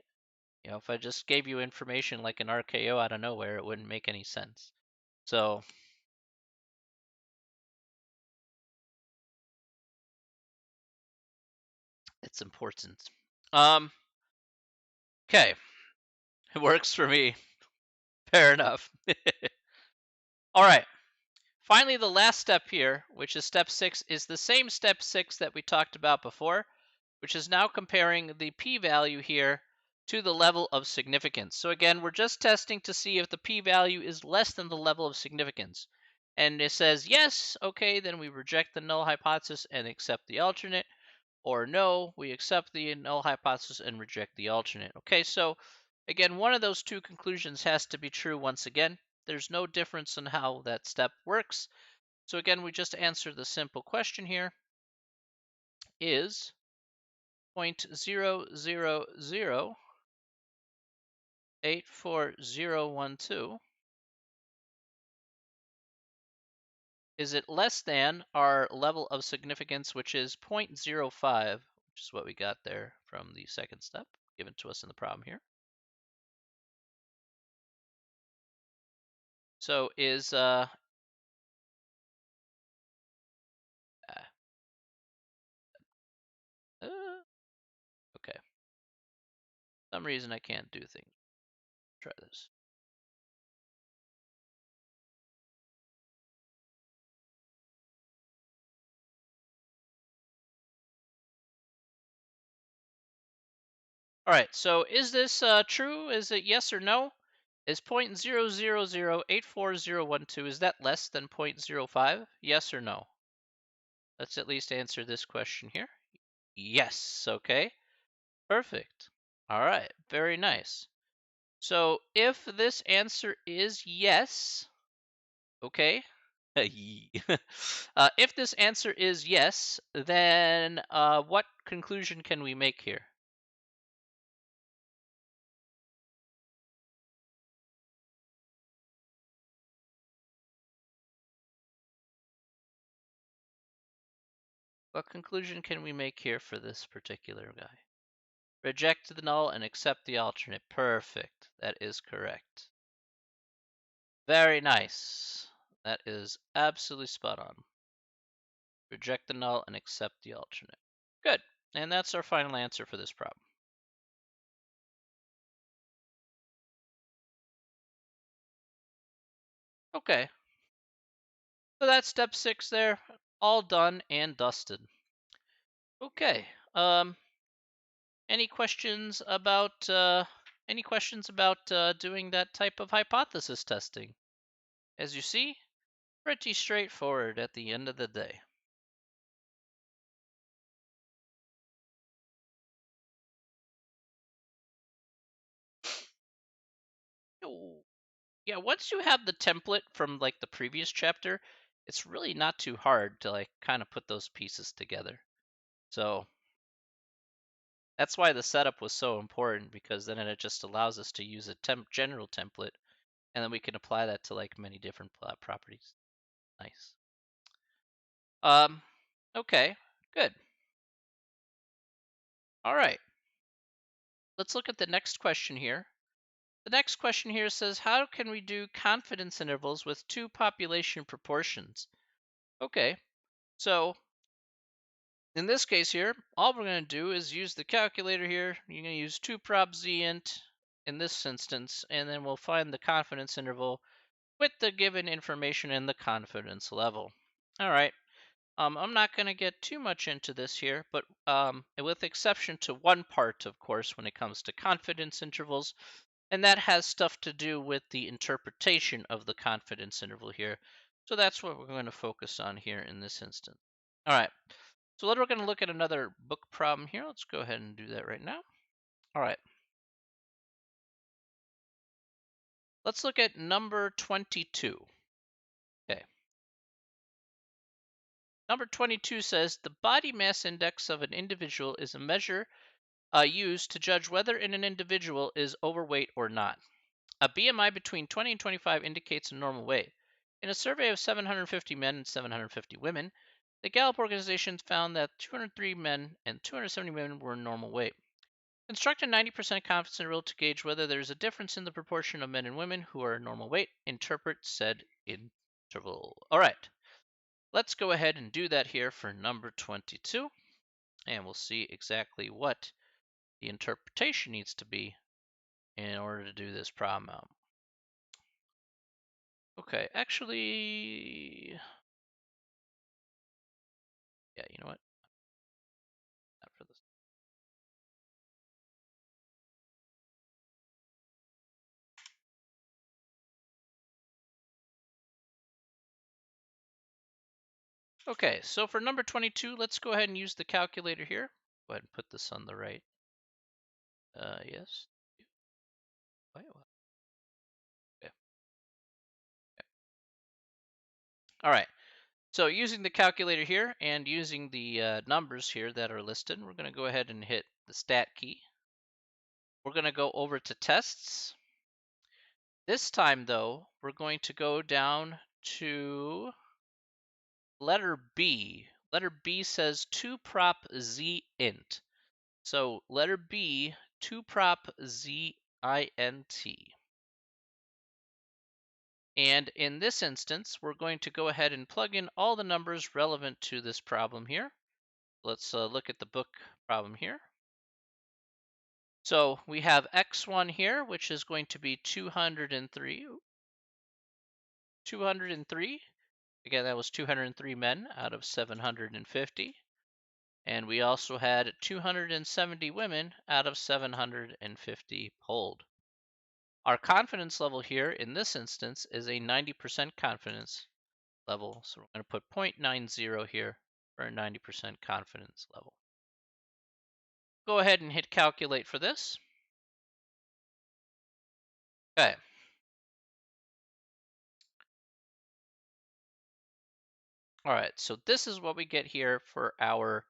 S1: if I just gave you information like an RKO out of nowhere, it wouldn't make any sense. So it's important. Okay, it works for me. Fair enough. All right. Finally, the last step here, which is step 6, is the same step 6 that we talked about before, which is now comparing the p-value here to the level of significance. So again, we're just testing to see if the p-value is less than the level of significance. And it says yes, okay, then we reject the null hypothesis and accept the alternate, or no, we accept the null hypothesis and reject the alternate. Okay, so again, one of those two conclusions has to be true once again. There's no difference in how that step works. So again, we just answer the simple question here. Is 0.000 84012. Is it less than our level of significance, which is 0.05, which is what we got there from the second step given to us in the problem here? So is okay. For some reason I can't do things. Try this. All right, so is this true? Is it yes or no? Is 0.000844012, is that less than 0.05? Yes or no? Let's at least answer this question here. Yes, okay. Perfect. All right, very nice. So if this answer is yes, okay. If this answer is yes, then what conclusion can we make here? What conclusion can we make here for this particular guy? Reject the null and accept the alternate. Perfect. That is correct. Very nice. That is absolutely spot on. Reject the null and accept the alternate. Good. And that's our final answer for this problem. Okay. So that's step 6 there. All done and dusted. Okay. Any questions about doing that type of hypothesis testing? As you see, pretty straightforward at the end of the day. Oh, yeah, once you have the template from like the previous chapter, it's really not too hard to like kind of put those pieces together. So that's why the setup was so important, because then it just allows us to use a general template, and then we can apply that to like many different properties. Nice. Okay, good. All right. Let's look at the next question here. The next question here says, how can we do confidence intervals with two population proportions? Okay, so in this case here, all we're going to do is use the calculator here. You're going to use 2 prop z int in this instance, and then we'll find the confidence interval with the given information and the confidence level. All right. I'm not going to get too much into this here, but with exception to one part, of course, when it comes to confidence intervals, and that has stuff to do with the interpretation of the confidence interval here. So that's what we're going to focus on here in this instance. All right. So we're going to look at another book problem here. Let's go ahead and do that right now. All right. Let's look at number 22. Okay. Number 22 says the body mass index of an individual is a measure used to judge whether an individual is overweight or not. A BMI between 20 and 25 indicates a normal weight. In a survey of 750 men and 750 women, the Gallup organization found that 203 men and 270 women were normal weight. Construct a 90% confidence interval to gauge whether there is a difference in the proportion of men and women who are normal weight. Interpret said interval. All right, let's go ahead and do that here for number 22, and we'll see exactly what the interpretation needs to be in order to do this problem out. Okay, actually, yeah, you know what? Not for this. Okay, so for number 22, let's go ahead and use the calculator here. Go ahead and put this on the right. Yes. Wait, what? Okay. All right. So using the calculator here and using the numbers here that are listed, we're going to go ahead and hit the stat key. We're going to go over to tests. This time, though, we're going to go down to letter B. Letter B says 2 prop z int. So letter B, 2 prop z int. And in this instance, we're going to go ahead and plug in all the numbers relevant to this problem here. Let's look at the book problem here. So we have x1 here, which is going to be 203. 203. Again, that was 203 men out of 750. And we also had 270 women out of 750 polled. Our confidence level here in this instance is a 90% confidence level. So we're going to put 0.90 here for a 90% confidence level. Go ahead and hit calculate for this. Okay. All right, so this is what we get here for our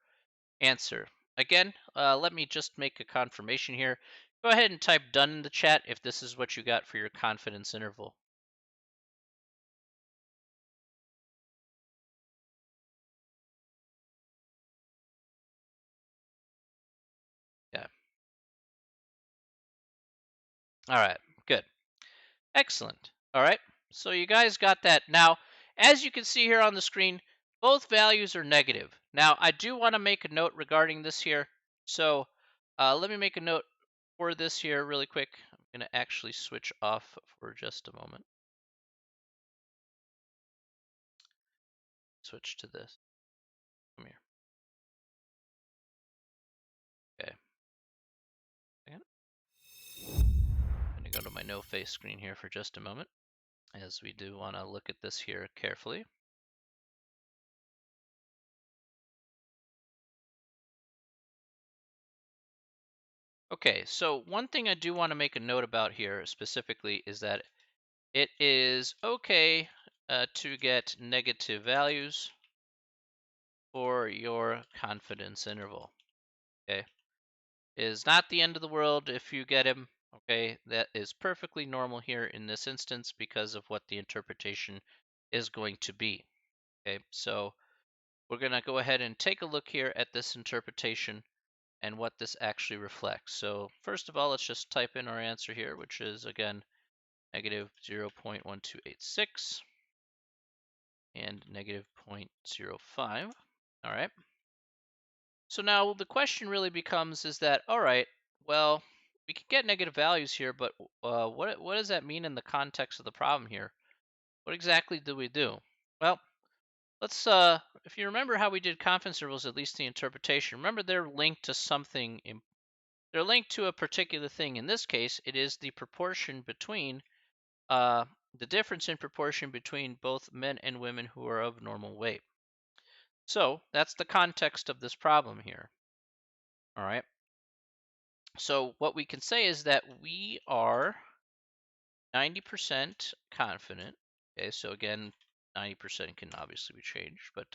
S1: answer. Again, let me just make a confirmation here. Go ahead and type done in the chat if this is what you got for your confidence interval. Yeah. All right, good. Excellent. All right, so you guys got that. Now, as you can see here on the screen, both values are negative. Now, I do want to make a note regarding this here. So let me make a note for this here really quick. I'm going to actually switch off for just a moment. Switch to this. Come here. Okay. I'm going to go to my no face screen here for just a moment, as we do want to look at this here carefully. Okay, so one thing I do want to make a note about here specifically is that it is okay to get negative values for your confidence interval. Okay, it is not the end of the world if you get them. Okay, that is perfectly normal here in this instance because of what the interpretation is going to be. Okay, so we're going to go ahead and take a look here at this interpretation and what this actually reflects. So first of all, let's just type in our answer here, which is again negative 0.1286 and negative 0.05. All right. So now the question really becomes is that, all right, well, we can get negative values here, but what does that mean in the context of the problem here? What exactly do we do? Well, let's, if you remember how we did confidence intervals, at least the interpretation, remember they're linked to something, they're linked to a particular thing. In this case, it is the proportion between, the difference in proportion between both men and women who are of normal weight. So that's the context of this problem here. All right. So what we can say is that we are 90% confident. Okay, so again, 90% can obviously be changed, but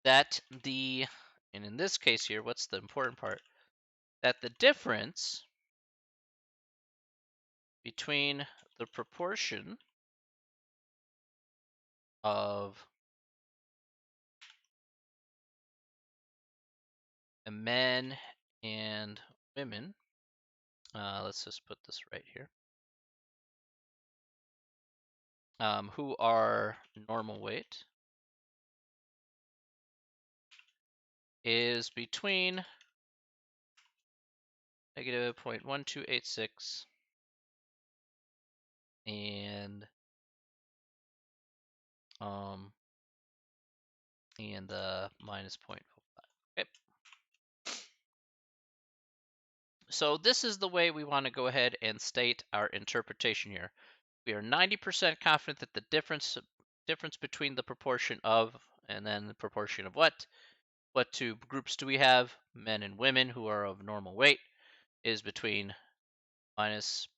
S1: that the, and in this case here, what's the important part? That the difference between the proportion of men and women, let's just put this right here, who are normal weight is between negative 0.1286 and minus 0.05. Okay. So this is the way we want to go ahead and state our interpretation here. We are 90% confident that the difference between the proportion of and then the proportion of what two groups do we have, men and women who are of normal weight, is between minus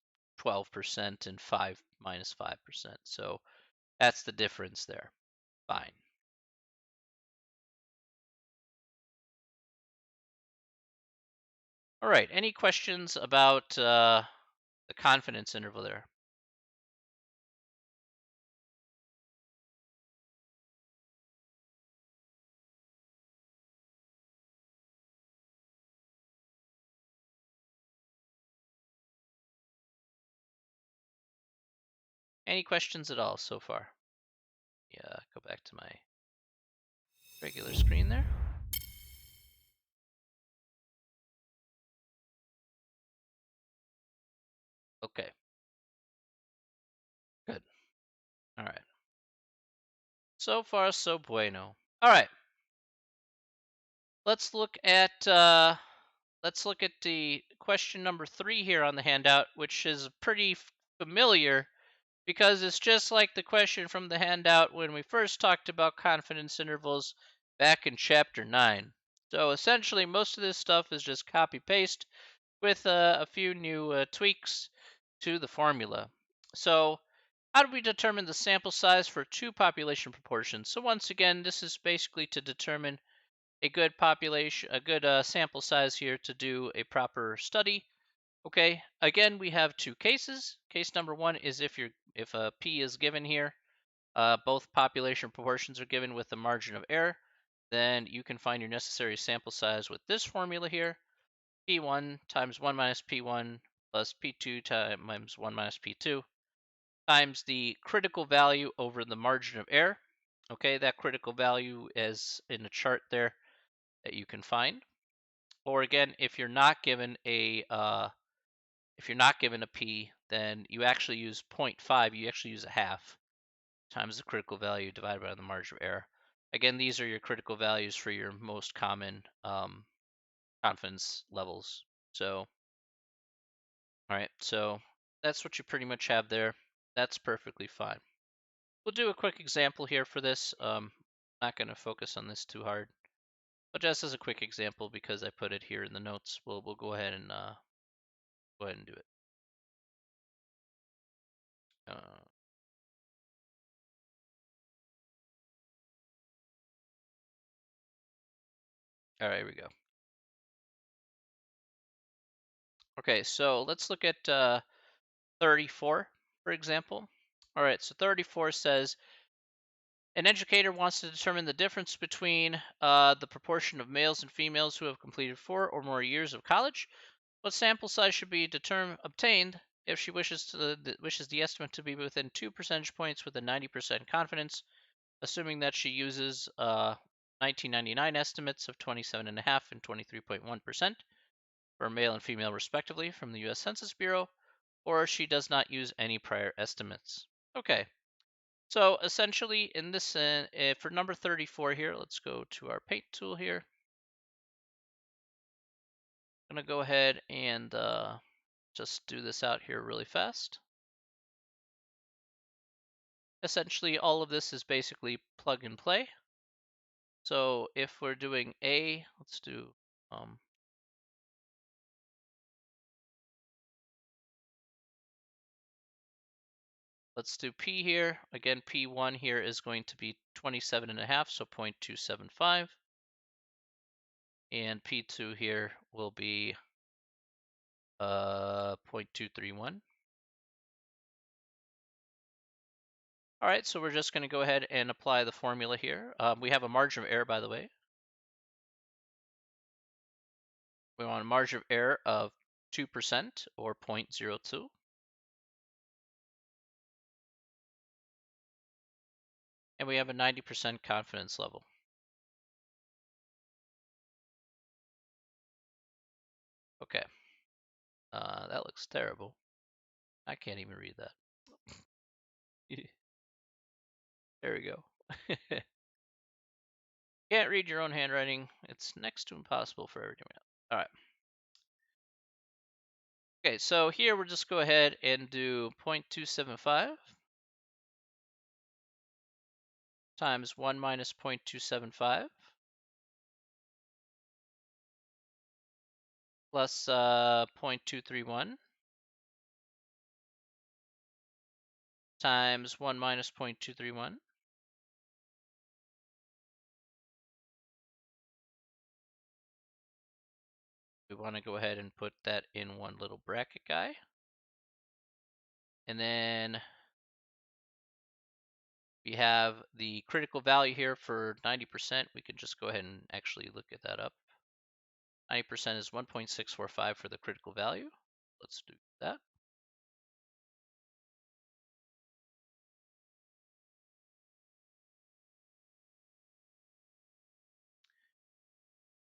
S1: 12% and minus 5%. So that's the difference there. Fine. All right. Any questions about the confidence interval there? Any questions at all so far? Yeah, go back to my regular screen there. Okay, good. All right. So far, so bueno. All right. Let's look at the question number 3 here on the handout, which is pretty familiar because it's just like the question from the handout when we first talked about confidence intervals back in chapter 9. So essentially, most of this stuff is just copy paste with a few new tweaks to the formula. So, how do we determine the sample size for two population proportions? So once again, this is basically to determine a good sample size here to do a proper study. Okay, again, we have two cases. Case number one is if a p is given here, both population proportions are given with a margin of error, then you can find your necessary sample size with this formula here: p1 times 1 minus p1 plus p2 times 1 minus p2 times the critical value over the margin of error. Okay, that critical value is in a chart there that you can find. Or again, if you're not given a p, then you actually use 0.5. You actually use a half times the critical value divided by the margin of error. Again, these are your critical values for your most common confidence levels. So, all right, so that's what you pretty much have there. That's perfectly fine. We'll do a quick example here for this. Not going to focus on this too hard, but just as a quick example, because I put it here in the notes, we'll go ahead and do it. Uh, all right, here we go. Okay, so let's look at 34, for example. All right, so 34 says an educator wants to determine the difference between the proportion of males and females who have completed 4 or more years of college. What sample size should be obtained if she wishes the estimate to be within 2 percentage points with a 90% confidence, assuming that she uses 1999 estimates of 27.5 and 23.1% for male and female respectively from the U.S. Census Bureau, or she does not use any prior estimates. Okay, so essentially in this, for number 34 here, let's go to our paint tool here. I'm going to go ahead and just do this out here really fast. Essentially, all of this is basically plug and play. So if we're doing A, let's do P here. Again, P1 here is going to be 27.5, so 0.275. And P2 here will be 0.231. All right, so we're just going to go ahead and apply the formula here. We have a margin of error, by the way. We want a margin of error of 2% or 0.02. And we have a 90% confidence level. Okay. That looks terrible. I can't even read that. There we go. Can't read your own handwriting. It's next to impossible for everyone else. All right. Okay, so here we'll just go ahead and do 0.275 times 1 minus 0.275 plus 0.231 times 1 minus 0.231. we want to go ahead and put that in one little bracket guy. And then we have the critical value here for 90%. We can just go ahead and actually look at that up. 90% is 1.645 for the critical value. Let's do that.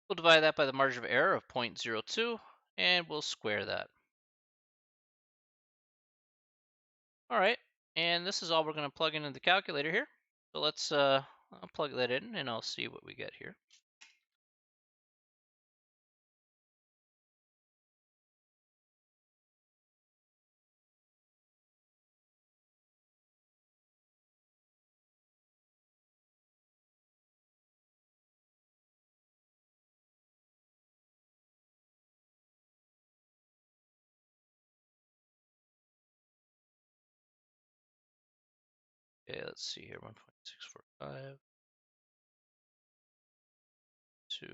S1: We'll divide that by the margin of error of 0.02, and we'll square that. All right, and this is all we're going to plug into the calculator here. So let's I'll plug that in, and I'll see what we get here. Okay, let's see here, 1.645, 2.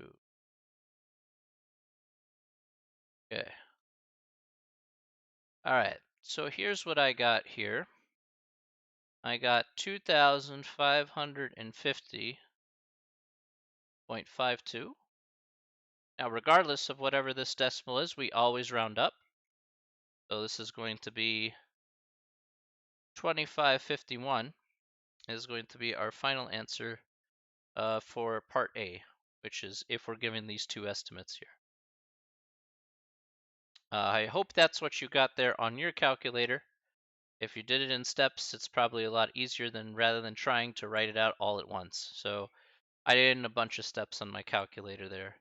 S1: Okay. All right, so here's what I got here. I got 2,550.52. Now, regardless of whatever this decimal is, we always round up. So this is going to be 2551 is going to be our final answer for part A, which is if we're given these two estimates here. I hope that's what you got there on your calculator. If you did it in steps, it's probably a lot easier than rather than trying to write it out all at once. So I did it in a bunch of steps on my calculator there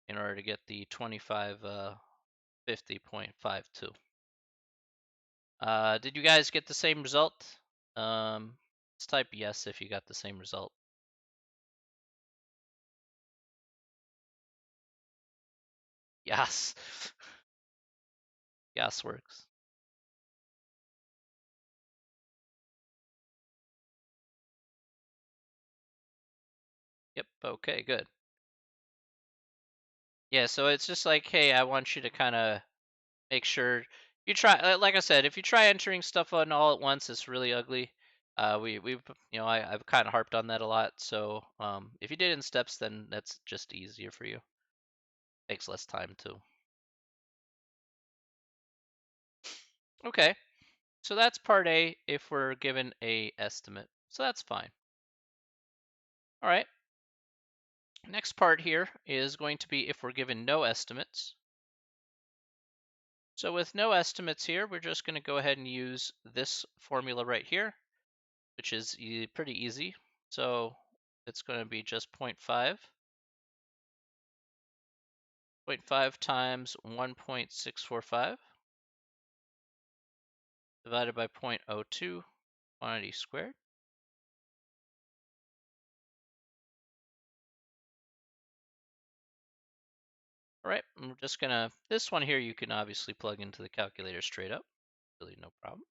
S1: in order to get the 2550.52. Did you guys get the same result? Let's type yes if you got the same result. Yes. Yes works. Yep, okay, good. Yeah, so it's just like, hey, I want you to kind of make sure you try, like I said, if you try entering stuff on all at once, it's really ugly. I've kind of harped on that a lot. So if you did it in steps, then that's just easier for you. Takes less time too. Okay, so that's part A if we're given a estimate. So that's fine. All right. Next part here is going to be if we're given no estimates. So with no estimates here, we're just going to go ahead and use this formula right here, which is pretty easy. So it's going to be just 0.5. 0.5 times 1.645 divided by 0.02 quantity squared. All right, and we're just gonna, this one here you can obviously plug into the calculator straight up, really no problem.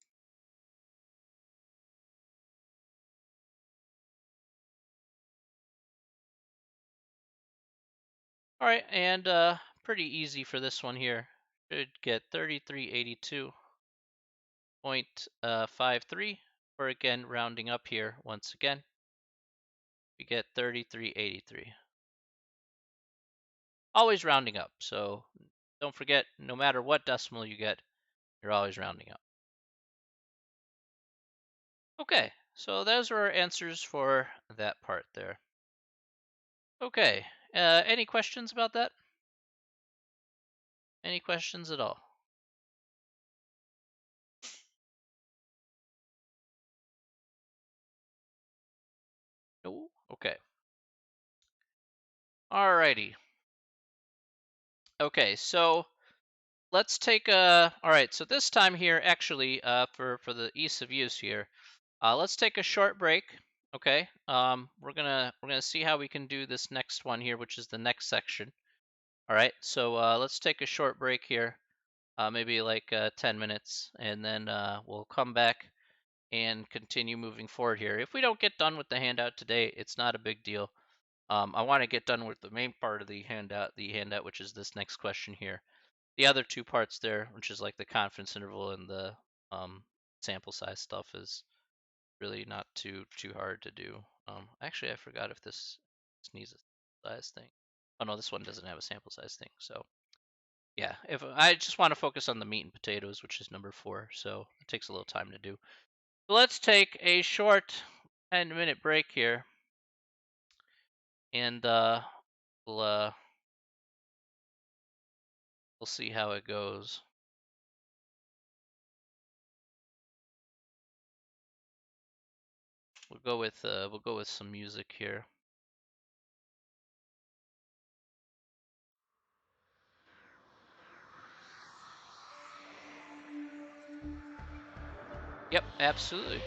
S1: All right, and pretty easy for this one here. Should get 3382.53, or again, rounding up here once again, we get 3383. Always rounding up, so don't forget, no matter what decimal you get, you're always rounding up. Okay, so those are our answers for that part there. Okay, any questions about that? Any questions at all? No? Okay. Alrighty. Okay, so let's take a, all right, so this time here, actually, for the ease of use here, let's take a short break. Okay, we're gonna see how we can do this next one here, which is the next section. All right, so let's take a short break here, maybe like 10 minutes, and then we'll come back and continue moving forward here. If we don't get done with the handout today, it's not a big deal. I want to get done with the main part of the handout, which is this next question here. The other two parts there, which is like the confidence interval and the um, sample size stuff, is really not too hard to do. Actually, I forgot if this needs a size thing. Oh no, this one doesn't have a sample size thing. So yeah, if I just want to focus on the meat and potatoes, which is number 4, so it takes a little time to do. So let's take a short 10-minute break here, and we'll see how it goes. We'll go with some music here. Yep, absolutely.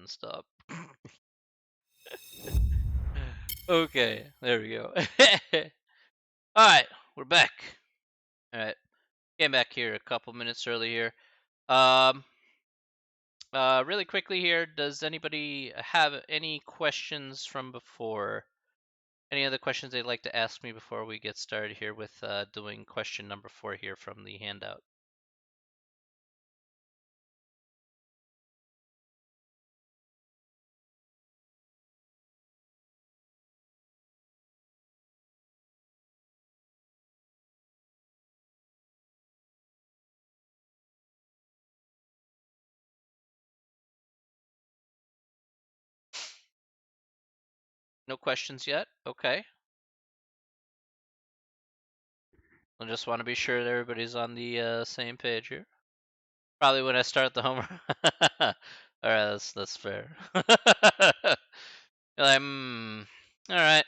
S1: button. Stop. Okay, there we go. All right, we're back. All right, came back here a couple minutes early here. Um, really quickly here, does anybody have any questions from before? Any other questions they'd like to ask me before we get started here with doing question number 4 here from the handout? No questions yet? Okay. I just want to be sure that everybody's on the same page here. Probably when I start the homework. All right, that's fair. You're like, all right,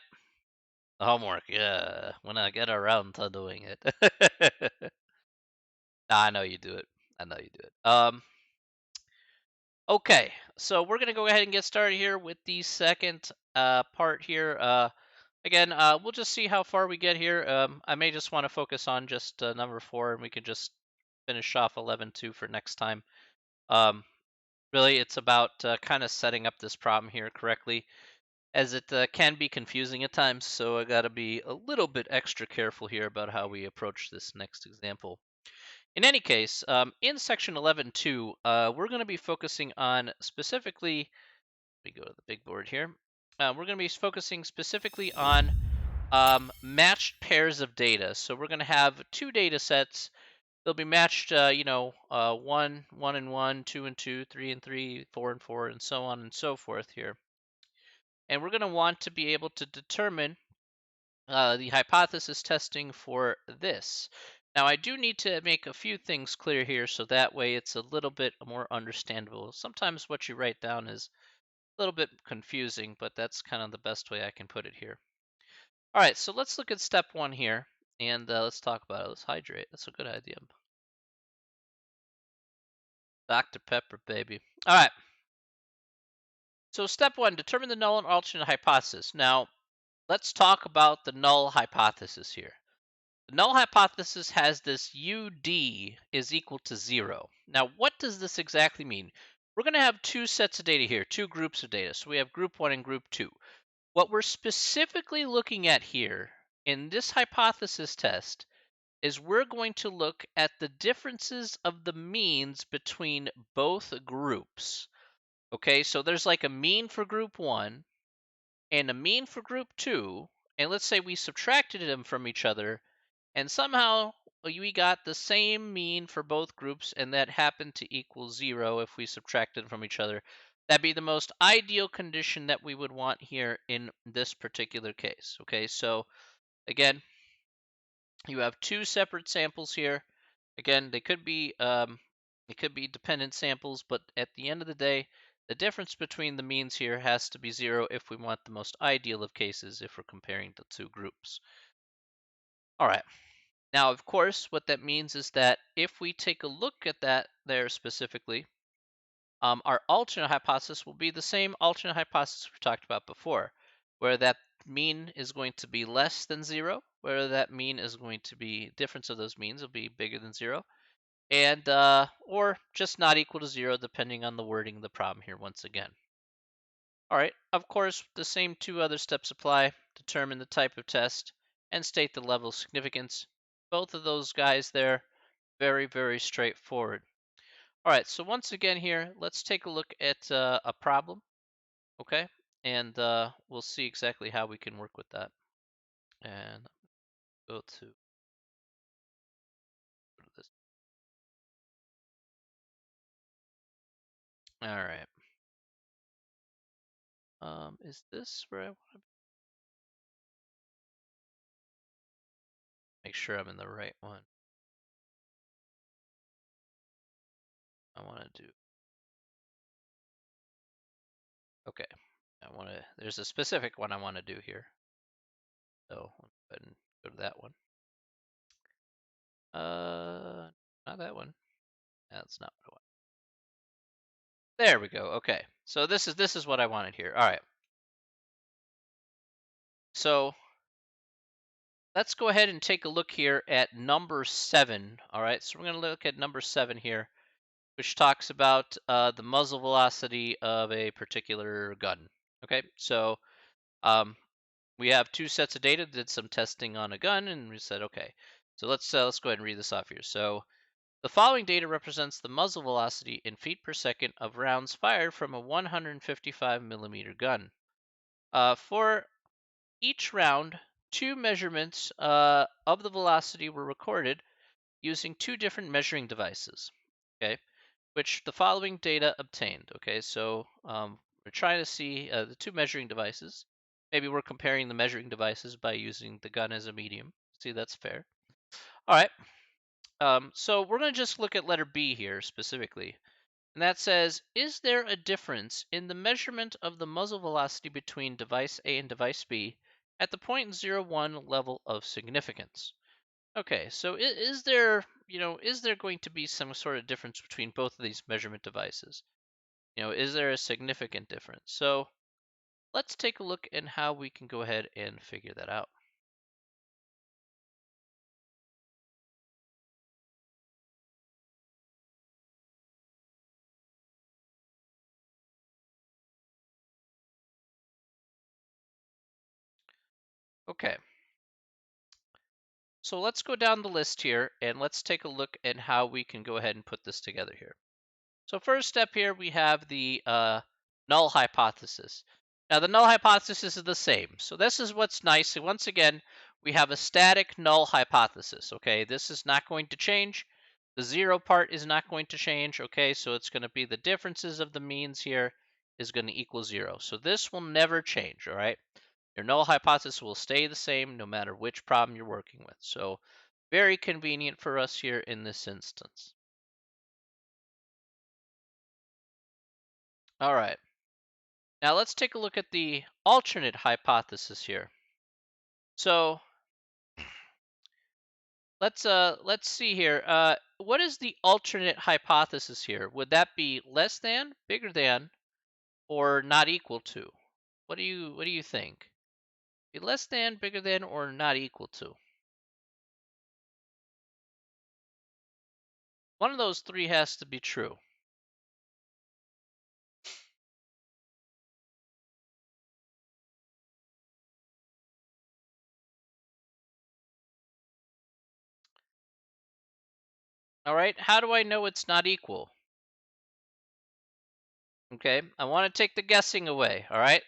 S1: the homework. Yeah, when I get around to doing it. Nah, I know you do it. I know you do it. Okay, so we're gonna go ahead and get started here with the second part here. Again, we'll just see how far we get here. I may just want to focus on just number 4, and we can just finish off 11 for next time. Um, really, it's about kind of setting up this problem here correctly, as it can be confusing at times. So I got to be a little bit extra careful here about how we approach this next example. In any case, in section 11.2, we're going to be focusing on specifically. Let me go to the big board here. We're going to be focusing specifically on matched pairs of data. So we're going to have 2 data sets. They'll be matched, 1 and 1, 2 and 2, 3 and 3, 4 and 4, and so on and so forth here. And we're going to want to be able to determine the hypothesis testing for this. Now, I do need to make a few things clear here so that way it's a little bit more understandable. Sometimes what you write down is a little bit confusing, but that's kind of the best way I can put it here. All right, so let's look at step 1 here, and let's talk about it. Let's hydrate. That's a good idea. Dr. Pepper, baby. All right. So step 1, determine the null and alternate hypothesis. Now, let's talk about the null hypothesis here. The null hypothesis has this UD is equal to 0. Now, what does this exactly mean? We're going to have 2 sets of data here, 2 groups of data. So we have group 1 and group 2. What we're specifically looking at here in this hypothesis test is we're going to look at the differences of the means between both groups. Okay, so there's like a mean for group 1 and a mean for group 2, and let's say we subtracted them from each other, and somehow we got the same mean for both groups, and that happened to equal 0 if we subtracted them from each other. That'd be the most ideal condition that we would want here in this particular case. Okay, so again, you have 2 separate samples here. Again, they could be dependent samples, but at the end of the day, the difference between the means here has to be 0 if we want the most ideal of cases if we're comparing the 2 groups. All right. Now, of course, what that means is that if we take a look at that there specifically, our alternate hypothesis will be the same alternate hypothesis we talked about before, where that mean is going to be less than 0, where that mean is going to be, difference of those means will be bigger than 0, and or just not equal to 0 depending on the wording of the problem here once again. All right, of course, the same 2 other steps apply. Determine the type of test and state the level of significance. Both of those guys there, very, very straightforward. All right, so once again here, let's take a look at a problem, okay? And we'll see exactly how we can work with that. And go to this. All right. Is this where I want to make sure I'm in the right one? I want to do, okay. I want to, there's a specific one I want to do here. So I'll go ahead and go to that one. Not that one. That's not what I want. There we go. Okay. So this is what I wanted here. All right. So let's go ahead and take a look here at number 7. All right. So we're going to look at number 7 here, which talks about the muzzle velocity of a particular gun. Okay. So um, we have two sets of data, did some testing on a gun, and we said, okay. So let's go ahead and read this off here. So the following data represents the muzzle velocity in feet per second of rounds fired from a 155 millimeter gun. For each round, two measurements of the velocity were recorded using two different measuring devices, okay, which the following data obtained. Okay, so we're trying to see the two measuring devices. Maybe we're comparing the measuring devices by using the gun as a medium. See, that's fair. All right. So we're going to just look at letter B here specifically. And that says, is there a difference in the measurement of the muzzle velocity between device A and device B at the 0.01 level of significance? Okay, so is there, is there going to be some sort of difference between both of these measurement devices? Is there a significant difference? So let's take a look at how we can go ahead and figure that out. Okay, so let's go down the list here and let's take a look at how we can go ahead and put this together here. So first step here, we have the null hypothesis. Now the null hypothesis is the same. So this is what's nice. So once again, we have a static null hypothesis. Okay, this is not going to change. The zero part is not going to change. Okay, so it's going to be the differences of the means here is going to equal 0. So this will never change. All right, your null hypothesis will stay the same no matter which problem you're working with. So very convenient for us here in this instance. All right. Now let's take a look at the alternate hypothesis here. So let's see here. What is the alternate hypothesis here? Would that be less than, bigger than, or not equal to? What do you think? Be less than, bigger than, or not equal to? One of those three has to be true. All right. How do I know it's not equal? Okay. I want to take the guessing away. All right.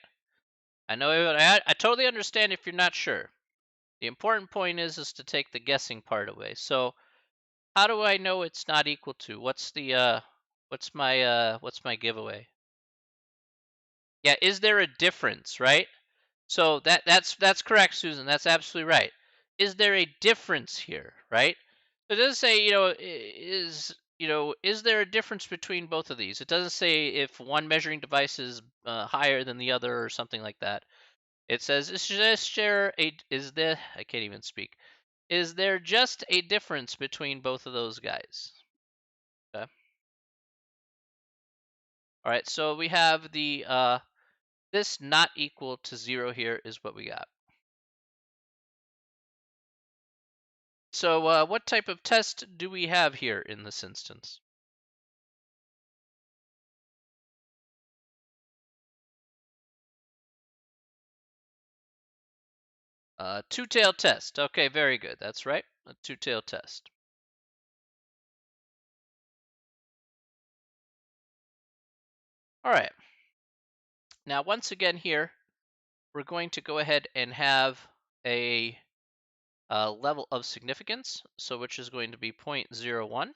S1: I know. I totally understand if you're not sure. The important point is to take the guessing part away. So how do I know it's not equal to? What's my giveaway? Yeah, is there a difference, right? So that's correct, Susan. That's absolutely right. Is there a difference here, right? So it doesn't say, is there a difference between both of these? It doesn't say if one measuring device is higher than the other or something like that. It says, I can't even speak. Is there just a difference between both of those guys? Okay. All right, so we have the this not equal to 0 here is what we got. So what type of test do we have here in this instance? Two-tailed test. Okay, very good. That's right, a two-tailed test. All right. Now, once again here, we're going to go ahead and have a level of significance, so which is going to be 0.01.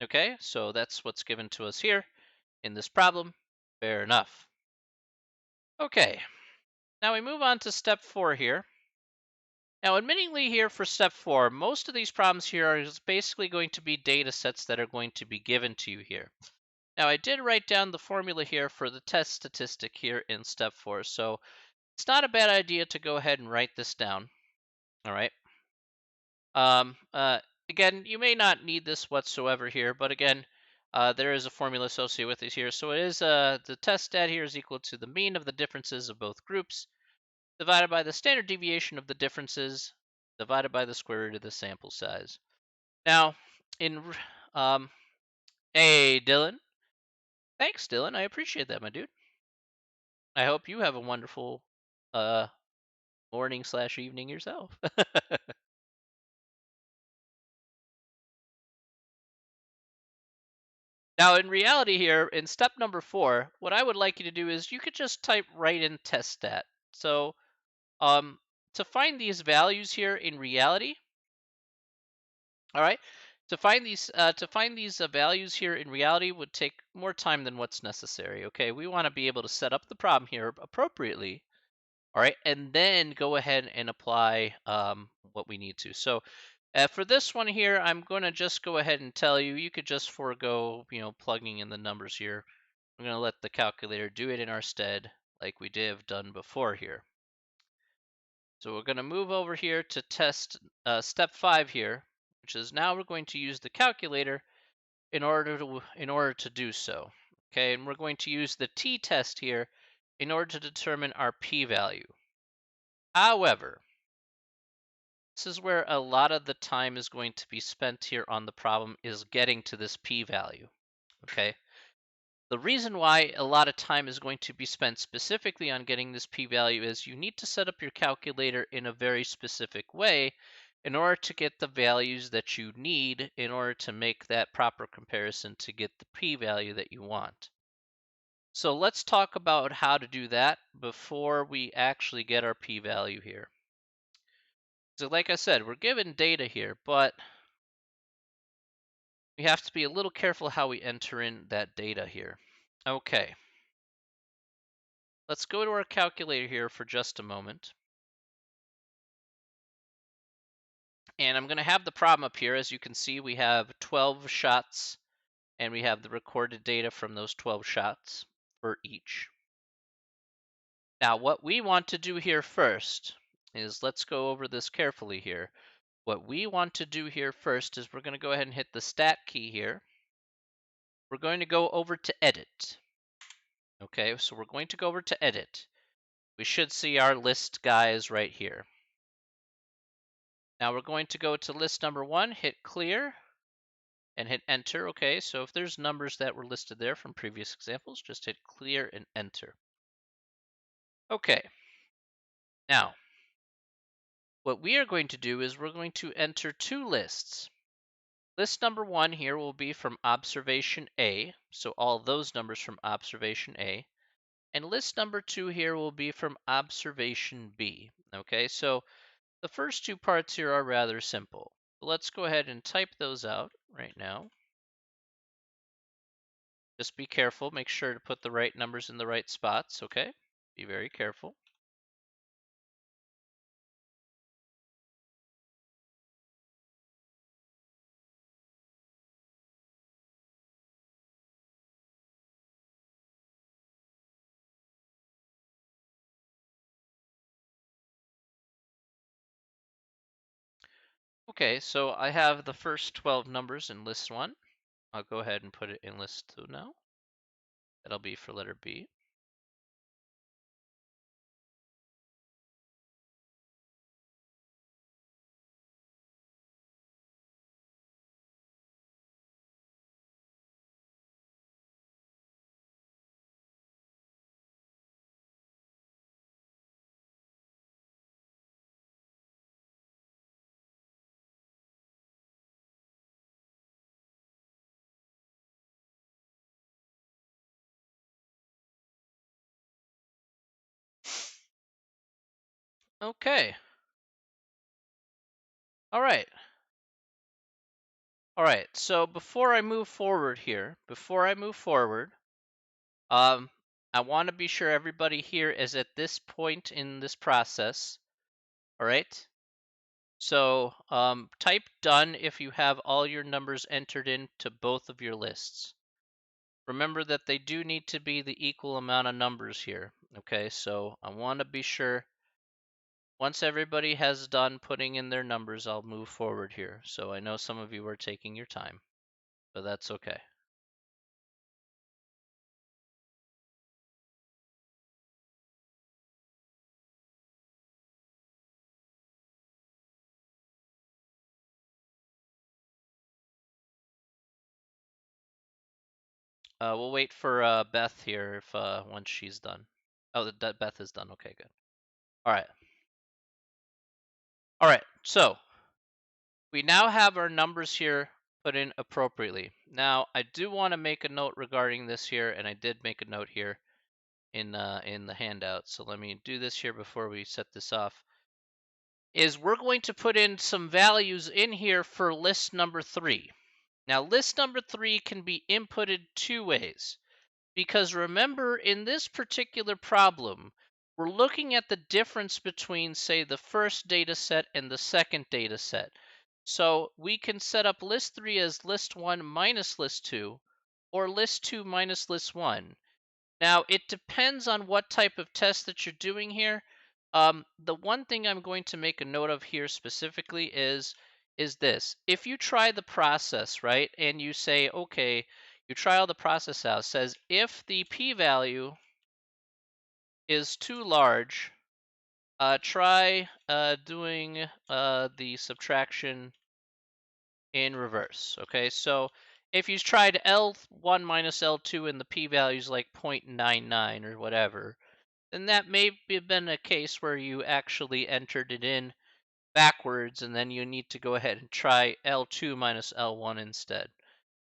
S1: Okay, so that's what's given to us here in this problem. Fair enough. Okay, now we move on to step 4 here. Now, admittingly here for step 4, most of these problems here are just basically going to be data sets that are going to be given to you here. Now, I did write down the formula here for the test statistic here in step 4, so it's not a bad idea to go ahead and write this down. All right. Um, uh, Again, you may not need this whatsoever here, but again, there is a formula associated with it here. So it is the test stat here is equal to the mean of the differences of both groups divided by the standard deviation of the differences divided by the square root of the sample size. Now, in um, hey Dylan, thanks Dylan, I appreciate that, my dude. I hope you have a wonderful uh, morning/evening yourself. Now, in reality here, in step number 4, what I would like you to do is you could just type right in test stat. So, um, to find these values here in reality, all right, to find these values here in reality would take more time than what's necessary. Okay, we want to be able to set up the problem here appropriately. All right, and then go ahead and apply what we need to. So for this one here, I'm going to just go ahead and tell you, you could just forego, plugging in the numbers here. I'm going to let the calculator do it in our stead like we did have done before here. So we're going to move over here to test step 5 here, which is now we're going to use the calculator in order to do so. Okay, and we're going to use the t-test here in order to determine our p-value. However, this is where a lot of the time is going to be spent here on the problem is getting to this p-value. Okay, the reason why a lot of time is going to be spent specifically on getting this p-value is you need to set up your calculator in a very specific way in order to get the values that you need in order to make that proper comparison to get the p-value that you want. So let's talk about how to do that before we actually get our p-value here. So like I said, we're given data here, but we have to be a little careful how we enter in that data here. Okay. Let's go to our calculator here for just a moment. And I'm going to have the problem up here. As you can see, we have 12 shots, and we have the recorded data from those 12 shots for each. Now, what we want to do here first is, let's go over this carefully here. What we want to do here first is we're going to go ahead and hit the stat key here. We're going to go over to edit. Okay, so we're going to go over to edit. We should see our list guys right here. Now we're going to go to list number 1, hit clear, and hit enter. Okay, so if there's numbers that were listed there from previous examples, just hit clear and enter. Okay, now what we are going to do is we're going to enter 2 lists. List number 1 here will be from observation A, so all those numbers from observation A. And list number 2 here will be from observation B. Okay, so the first 2 parts here are rather simple. Let's go ahead and type those out right now. Just be careful, make sure to put the right numbers in the right spots, okay? Be very careful. Okay, so I have the first 12 numbers in list 1. I'll go ahead and put it in list 2 now. That'll be for letter B. Okay. All right. All right. So before I move forward here, um, I want to be sure everybody here is at this point in this process. All right. So type done if you have all your numbers entered into both of your lists. Remember that they do need to be the equal amount of numbers here. Okay, so I want to be sure once everybody has done putting in their numbers, I'll move forward here. So I know some of you are taking your time, but that's okay. We'll wait for Beth here if once she's done. Oh, Beth is done. Okay, good. All right. All right. So we now have our numbers here put in appropriately. Now I do want to make a note regarding this here, and I did make a note here in the handout. So let me do this here before we set this off. Is we're going to put in some values in here for list number 3. Now list number 3 can be inputted two ways. Because remember, in this particular problem, we're looking at the difference between, say, the first data set and the second data set. So we can set up list 3 as list 1 minus list 2, or list 2 minus list 1. Now, it depends on what type of test that you're doing here. The one thing I'm going to make a note of here specifically is this. If you try the process, right, and you say, okay, you try all the process out, says if the p-value is too large, try doing the subtraction in reverse. Okay, so if you tried L1 minus L2 and the p-value is like 0.99 or whatever, then that may have been a case where you actually entered it in backwards, and then you need to go ahead and try L2 minus L1 instead.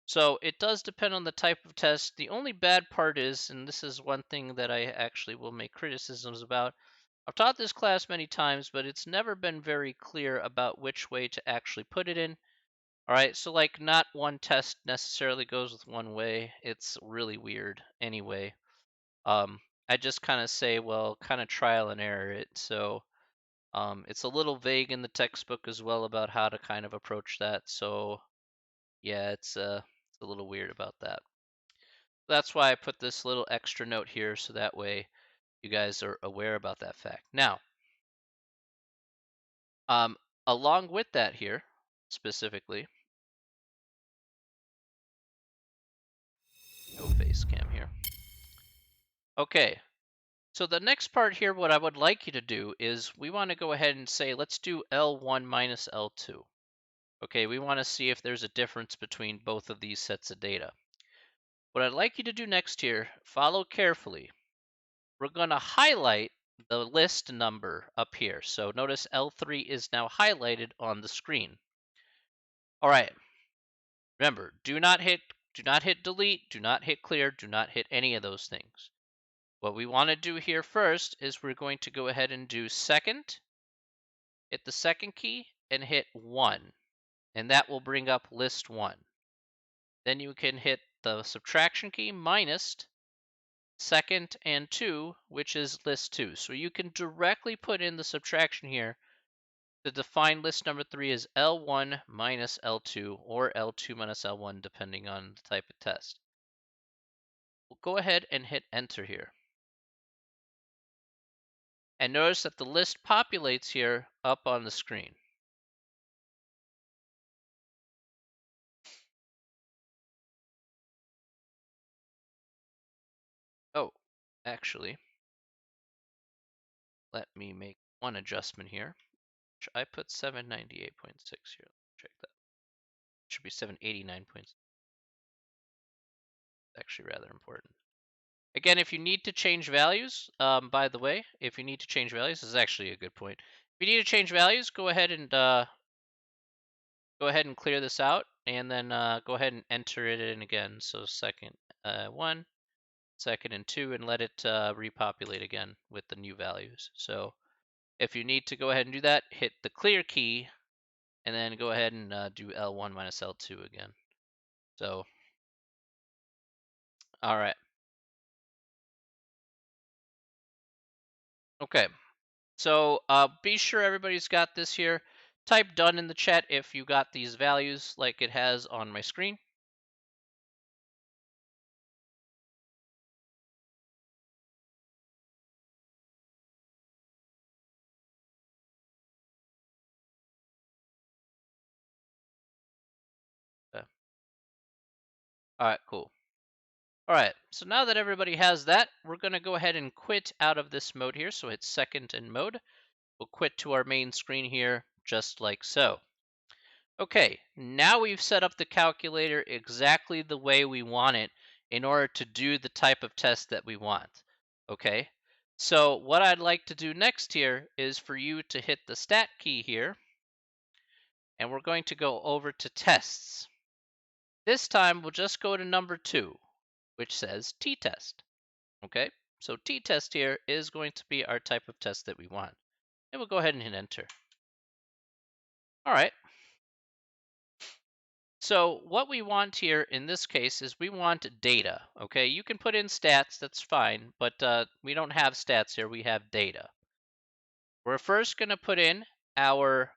S1: So it does depend on the type of test. The only bad part is, and this is one thing that I actually will make criticisms about, I've taught this class many times, but it's never been very clear about which way to actually put it in. All right, so like not one test necessarily goes with one way. It's really weird anyway. I just kind of say, well, kind of trial and error it. So it's a little vague in the textbook as well about how to kind of approach that. So yeah, it's a little weird about that. That's why I put this little extra note here, so that way you guys are aware about that fact. Now, um, along with that here, specifically, no face cam here. Okay, so the next part here, what I would like you to do is we want to go ahead and say, let's do L1 minus L2. Okay, we want to see if there's a difference between both of these sets of data. What I'd like you to do next here, follow carefully. We're going to highlight the list number up here. So notice L3 is now highlighted on the screen. All right. Remember, do not hit delete, do not hit clear, do not hit any of those things. What we want to do here first is we're going to go ahead and do second, hit the second key, and hit 1. And that will bring up list 1. Then you can hit the subtraction key minus second and 2, which is list 2. So you can directly put in the subtraction here to define list number 3 as L1 minus L2 or L2 minus L1, depending on the type of test. We'll go ahead and hit enter here. And notice that the list populates here up on the screen. Oh, actually, let me make one adjustment here. I put 798.6 here. Check that. It should be 789.6. Actually rather important. Again, if you need to change values, by the way, if you need to change values, this is actually a good point. If you need to change values, go ahead and clear this out, and then go ahead and enter it in again. So second 1, second and 2, and let it repopulate again with the new values. So if you need to go ahead and do that, hit the clear key, and then go ahead and do L1 minus L2 again. So, all right. Okay. So be sure everybody's got this here. Type done in the chat if you got these values like it has on my screen. All right, cool. All right, so now that everybody has that, we're going to go ahead and quit out of this mode here. So hit second in mode. We'll quit to our main screen here, just like so. Okay, now we've set up the calculator exactly the way we want it in order to do the type of test that we want. Okay, so what I'd like to do next here is for you to hit the stat key here, and we're going to go over to tests. This time we'll just go to number 2, which says t-test. Okay, so t-test here is going to be our type of test that we want. And we'll go ahead and hit enter. All right. So what we want here in this case is we want data. Okay, you can put in stats, that's fine, but we don't have stats here, we have data. We're first going to put in our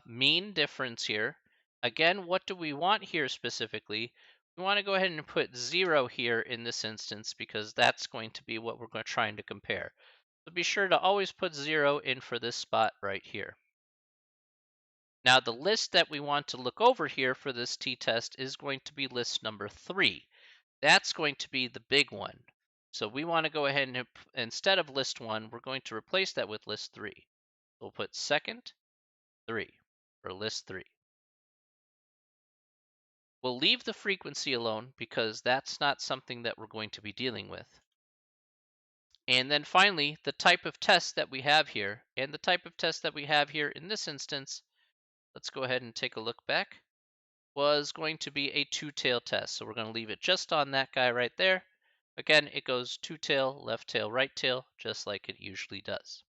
S1: mean difference here. Again, what do we want here specifically? We want to go ahead and put 0 here in this instance because that's going to be what we're trying to compare. So be sure to always put 0 in for this spot right here. Now the list that we want to look over here for this t-test is going to be list number 3. That's going to be the big one. So we want to go ahead and instead of list 1, we're going to replace that with list 3. We'll put second 3 for list 3. We'll leave the frequency alone because that's not something that we're going to be dealing with. And then finally, the type of test that we have here, and the type of test that we have here in this instance, let's go ahead and take a look back, was going to be a two-tail test. So we're going to leave it just on that guy right there. Again, it goes two-tail, left tail, right tail, just like it usually does.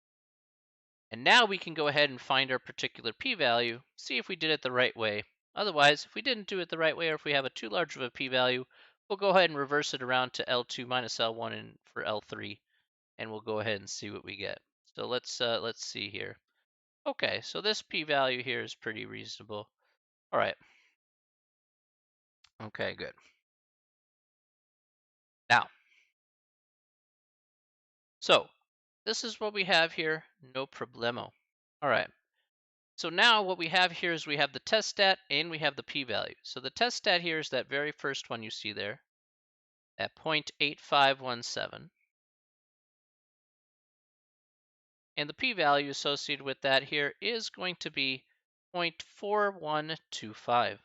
S1: And now we can go ahead and find our particular p-value, see if we did it the right way. Otherwise, if we didn't do it the right way or if we have a too large of a p-value, we'll go ahead and reverse it around to L2 minus L1 and for L3, and we'll go ahead and see what we get. So let's see here. Okay, so this p-value here is pretty reasonable. All right. Okay, good. Now, so this is what we have here, no problemo. All right. So now what we have here is we have the test stat and we have the p-value. So the test stat here is that very first one you see there at 0.8517. And the p-value associated with that here is going to be 0.4125.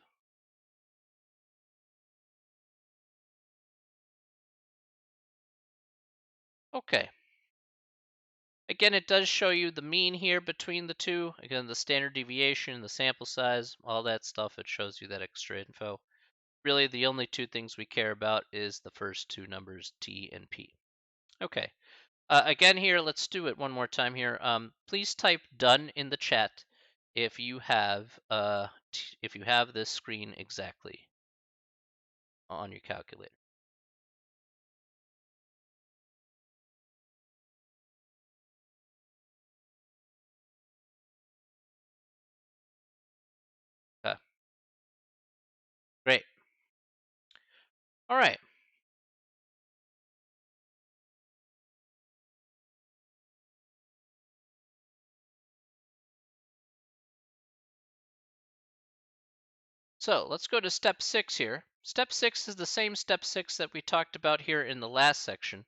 S1: Okay. Again, it does show you the mean here between the two. Again, the standard deviation, the sample size, all that stuff. It shows you that extra info. Really, the only two things we care about is the first two numbers, T and P. Okay. Again here, let's do it one more time here. Please type done in the chat if you have this screen exactly on your calculator. Okay. Great. All right. So let's go to step 6 here. Step 6 is the same step 6 that we talked about here in the last section.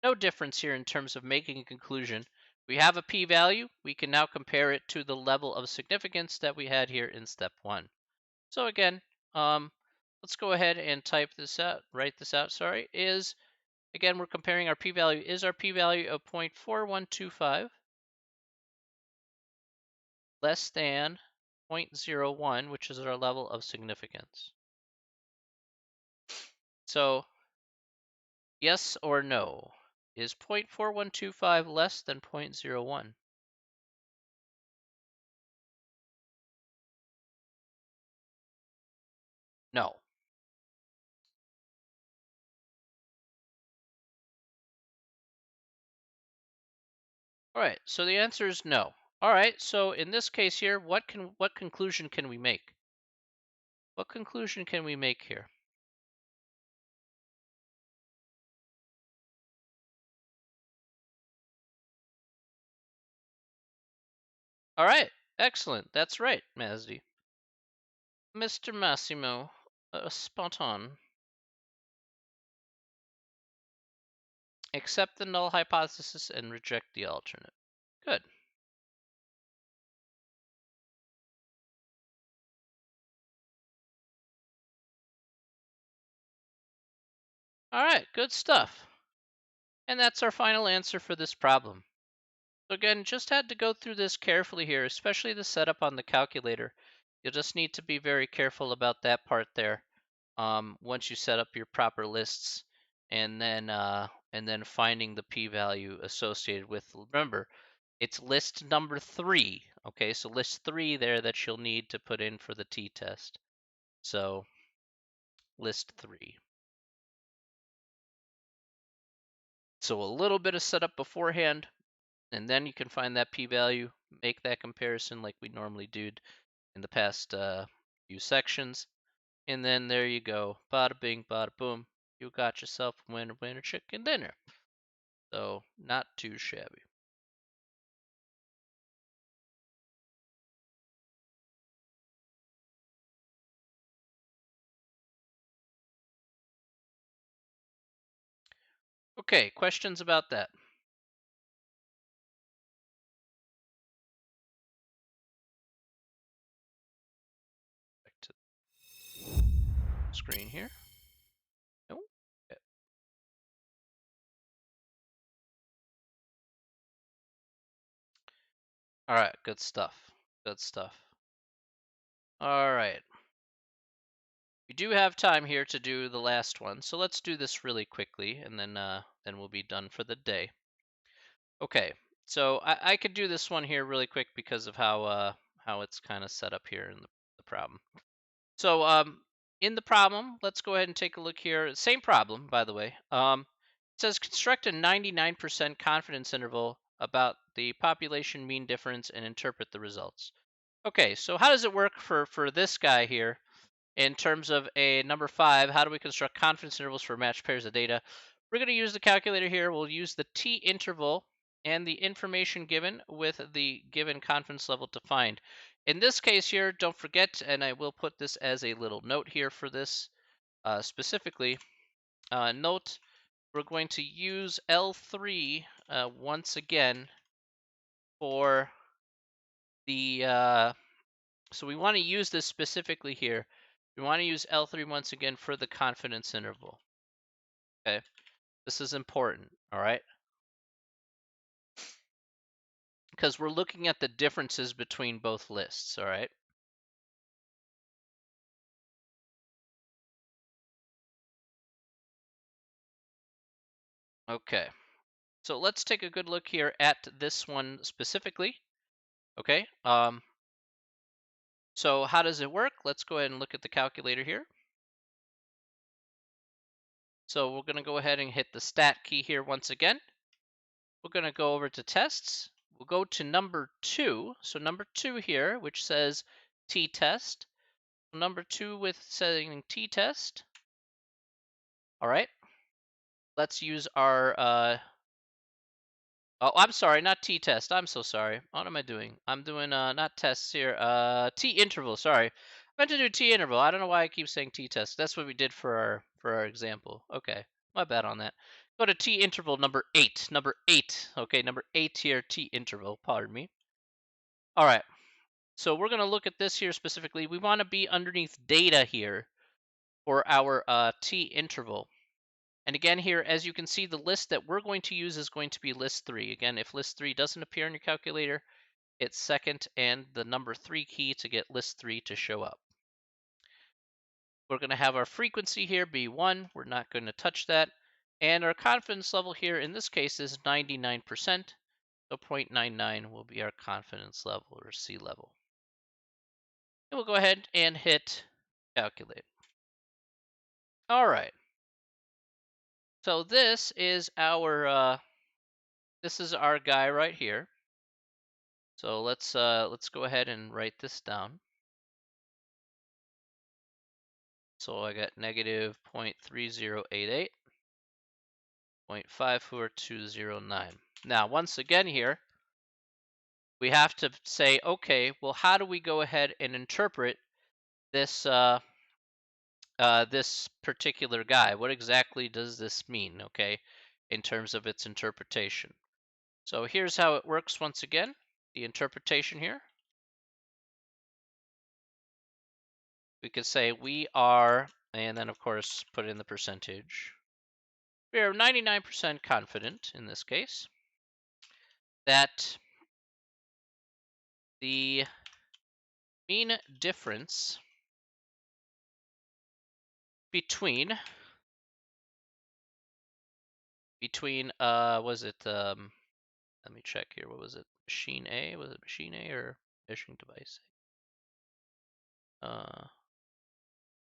S1: No difference here in terms of making a conclusion. We have a p-value. We can now compare it to the level of significance that we had here in step 1. So again, let's go ahead and type this out, write this out, sorry, again, we're comparing our p-value. Is our p-value of 0.4125 less than 0.01, which is our level of significance? So yes or no? Is 0.4125 less than 0.01? No. All right, so the answer is no. All right, so in this case here, what conclusion can we make? What conclusion can we make here? All right, excellent. That's right, Mazdi. Mr. Massimo, spot on. Accept the null hypothesis and reject the alternate. Good. All right, good stuff. And that's our final answer for this problem. So again, just had to go through this carefully here, especially the setup on the calculator. You'll just need to be very careful about that part there. Once you set up your proper lists, and then finding the p-value associated with. Remember, it's list number 3. Okay, so list 3 there that you'll need to put in for the t-test. So list 3. So a little bit of setup beforehand, and then you can find that p-value, make that comparison like we normally did in the past few sections, and then there you go. Bada bing, bada boom. You got yourself a winner, winner chicken dinner. So not too shabby. Okay, questions about that? Back to the screen here. No? Okay. All right, good stuff. Good stuff. All right. We do have time here to do the last one, so let's do this really quickly, and then we'll be done for the day. Okay, so I could do this one here really quick because of how it's kind of set up here in the problem. So in the problem, let's go ahead and take a look here. Same problem, by the way. It says construct a 99% confidence interval about the population mean difference and interpret the results. Okay, so how does it work for this guy here? In terms of a number 5, how do we construct confidence intervals for matched pairs of data? We're going to use the calculator here. We'll use the t interval and the information given with the given confidence level to find. In this case here, don't forget, and I will put this as a little note here for this specifically. Note, we're going to use L3 once again for the so we want to use this specifically here. We want to use L3 once again for the confidence interval. Okay, this is important, all right? Because we're looking at the differences between both lists, all right? Okay, so let's take a good look here at this one specifically. Okay, so how does it work? Let's go ahead and look at the calculator here. So we're going to go ahead and hit the stat key here once again. We're going to go over to tests. We'll go to number 2. So number 2 here, which says t-test. Number 2 with setting t-test. All right. Let's use our oh, I'm sorry, not t-test. I'm so sorry. What am I doing? I'm doing not tests here. T-interval. Sorry, I meant to do t-interval. I don't know why I keep saying t-test. That's what we did for our example. Okay, my bad on that. Go to t-interval number 8. Number 8. Okay, number 8 here. T-interval. Pardon me. All right. So we're gonna look at this here specifically. We want to be underneath data here for our t-interval. And again here, as you can see, the list that we're going to use is going to be list 3. Again, if list 3 doesn't appear in your calculator, hit second and the number 3 key to get list 3 to show up. We're going to have our frequency here be 1. We're not going to touch that. And our confidence level here in this case is 99%. So 0.99 will be our confidence level or C level. And we'll go ahead and hit calculate. All right. So this is our guy right here. So let's go ahead and write this down. So I got negative 0.3088, 0.54209. Now once again here, we have to say, okay, well, how do we go ahead and interpret this this particular guy? What exactly does this mean? Okay, in terms of its interpretation. So here's how it works once again. The interpretation here. We could say we are, and then of course put in the percentage. We are 99% confident in this case that the mean difference between was it let me check here, what was it, machine A, was it machine A or measuring device A?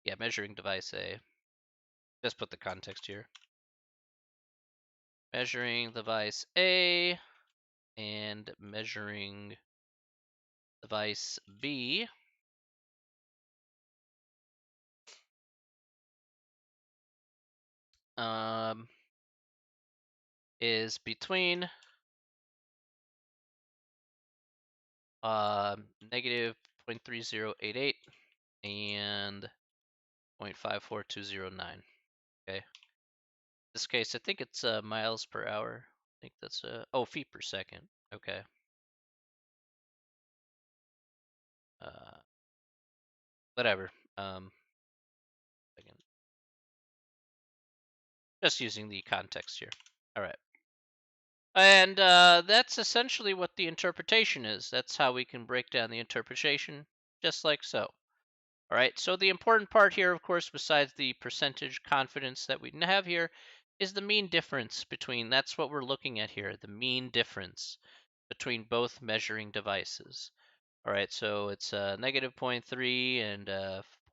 S1: Yeah, measuring device A. Just put the context here. Measuring device A and measuring device B is between negative 0.3088 and 0.54209. Okay. In this case, I think it's miles per hour. I think that's feet per second. Okay. Whatever. Second. Just using the context here. All right. And that's essentially what the interpretation is. That's how we can break down the interpretation, just like so. All right, so the important part here, of course, besides the percentage confidence that we have here, is the mean difference between, that's what we're looking at here, the mean difference between both measuring devices. All right, so it's negative 0.3 and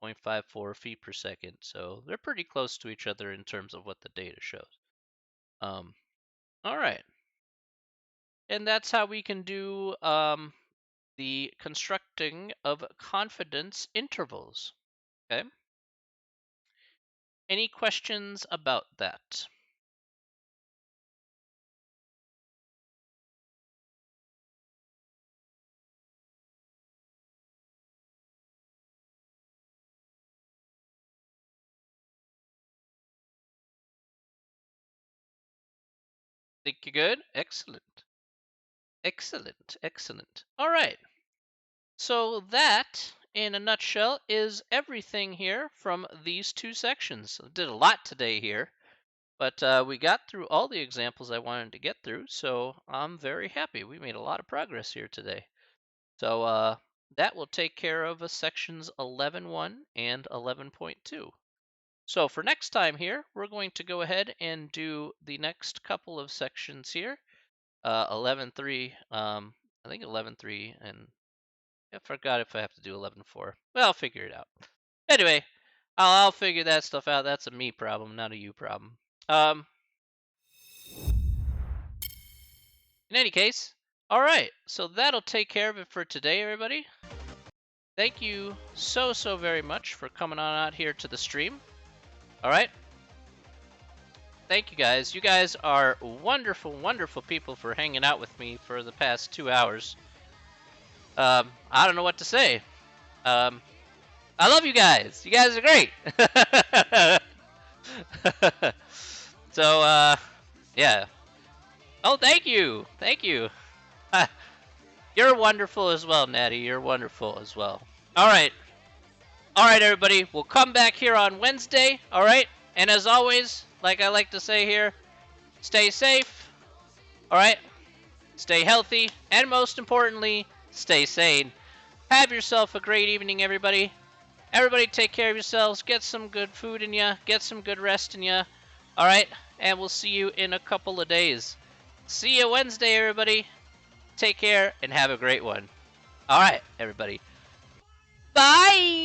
S1: 0.54 feet per second. So they're pretty close to each other in terms of what the data shows. All right. And that's how we can do the constructing of confidence intervals. Okay. Any questions about that? Think you're good? Excellent. Excellent. Excellent. All right. So that, in a nutshell, is everything here from these two sections. I did a lot today here, but we got through all the examples I wanted to get through, so I'm very happy. We made a lot of progress here today. So that will take care of sections 11.1 and 11.2. So for next time here, we're going to go ahead and do the next couple of sections here. 11.3, I think 11.3, and I forgot if I have to do 11.4. Well, I'll figure it out. Anyway, I'll figure that stuff out. That's a me problem, not a you problem. In any case, all right, so that'll take care of it for today, everybody. Thank you so very much for coming on out here to the stream. All right. Thank you guys. You guys are wonderful, wonderful people for hanging out with me for the past 2 hours. I don't know what to say. I love you guys. You guys are great. So, yeah. Oh, thank you. Thank you. You're wonderful as well, Natty. You're wonderful as well. All right. All right, everybody. We'll come back here on Wednesday. All right. And as always, like I like to say here, stay safe. All right. Stay healthy. And most importantly, stay sane. Have yourself a great evening, everybody. Everybody take care of yourselves. Get some good food in ya. Get some good rest in ya. All right. And we'll see you in a couple of days. See you Wednesday, everybody. Take care and have a great one. All right, everybody. Bye.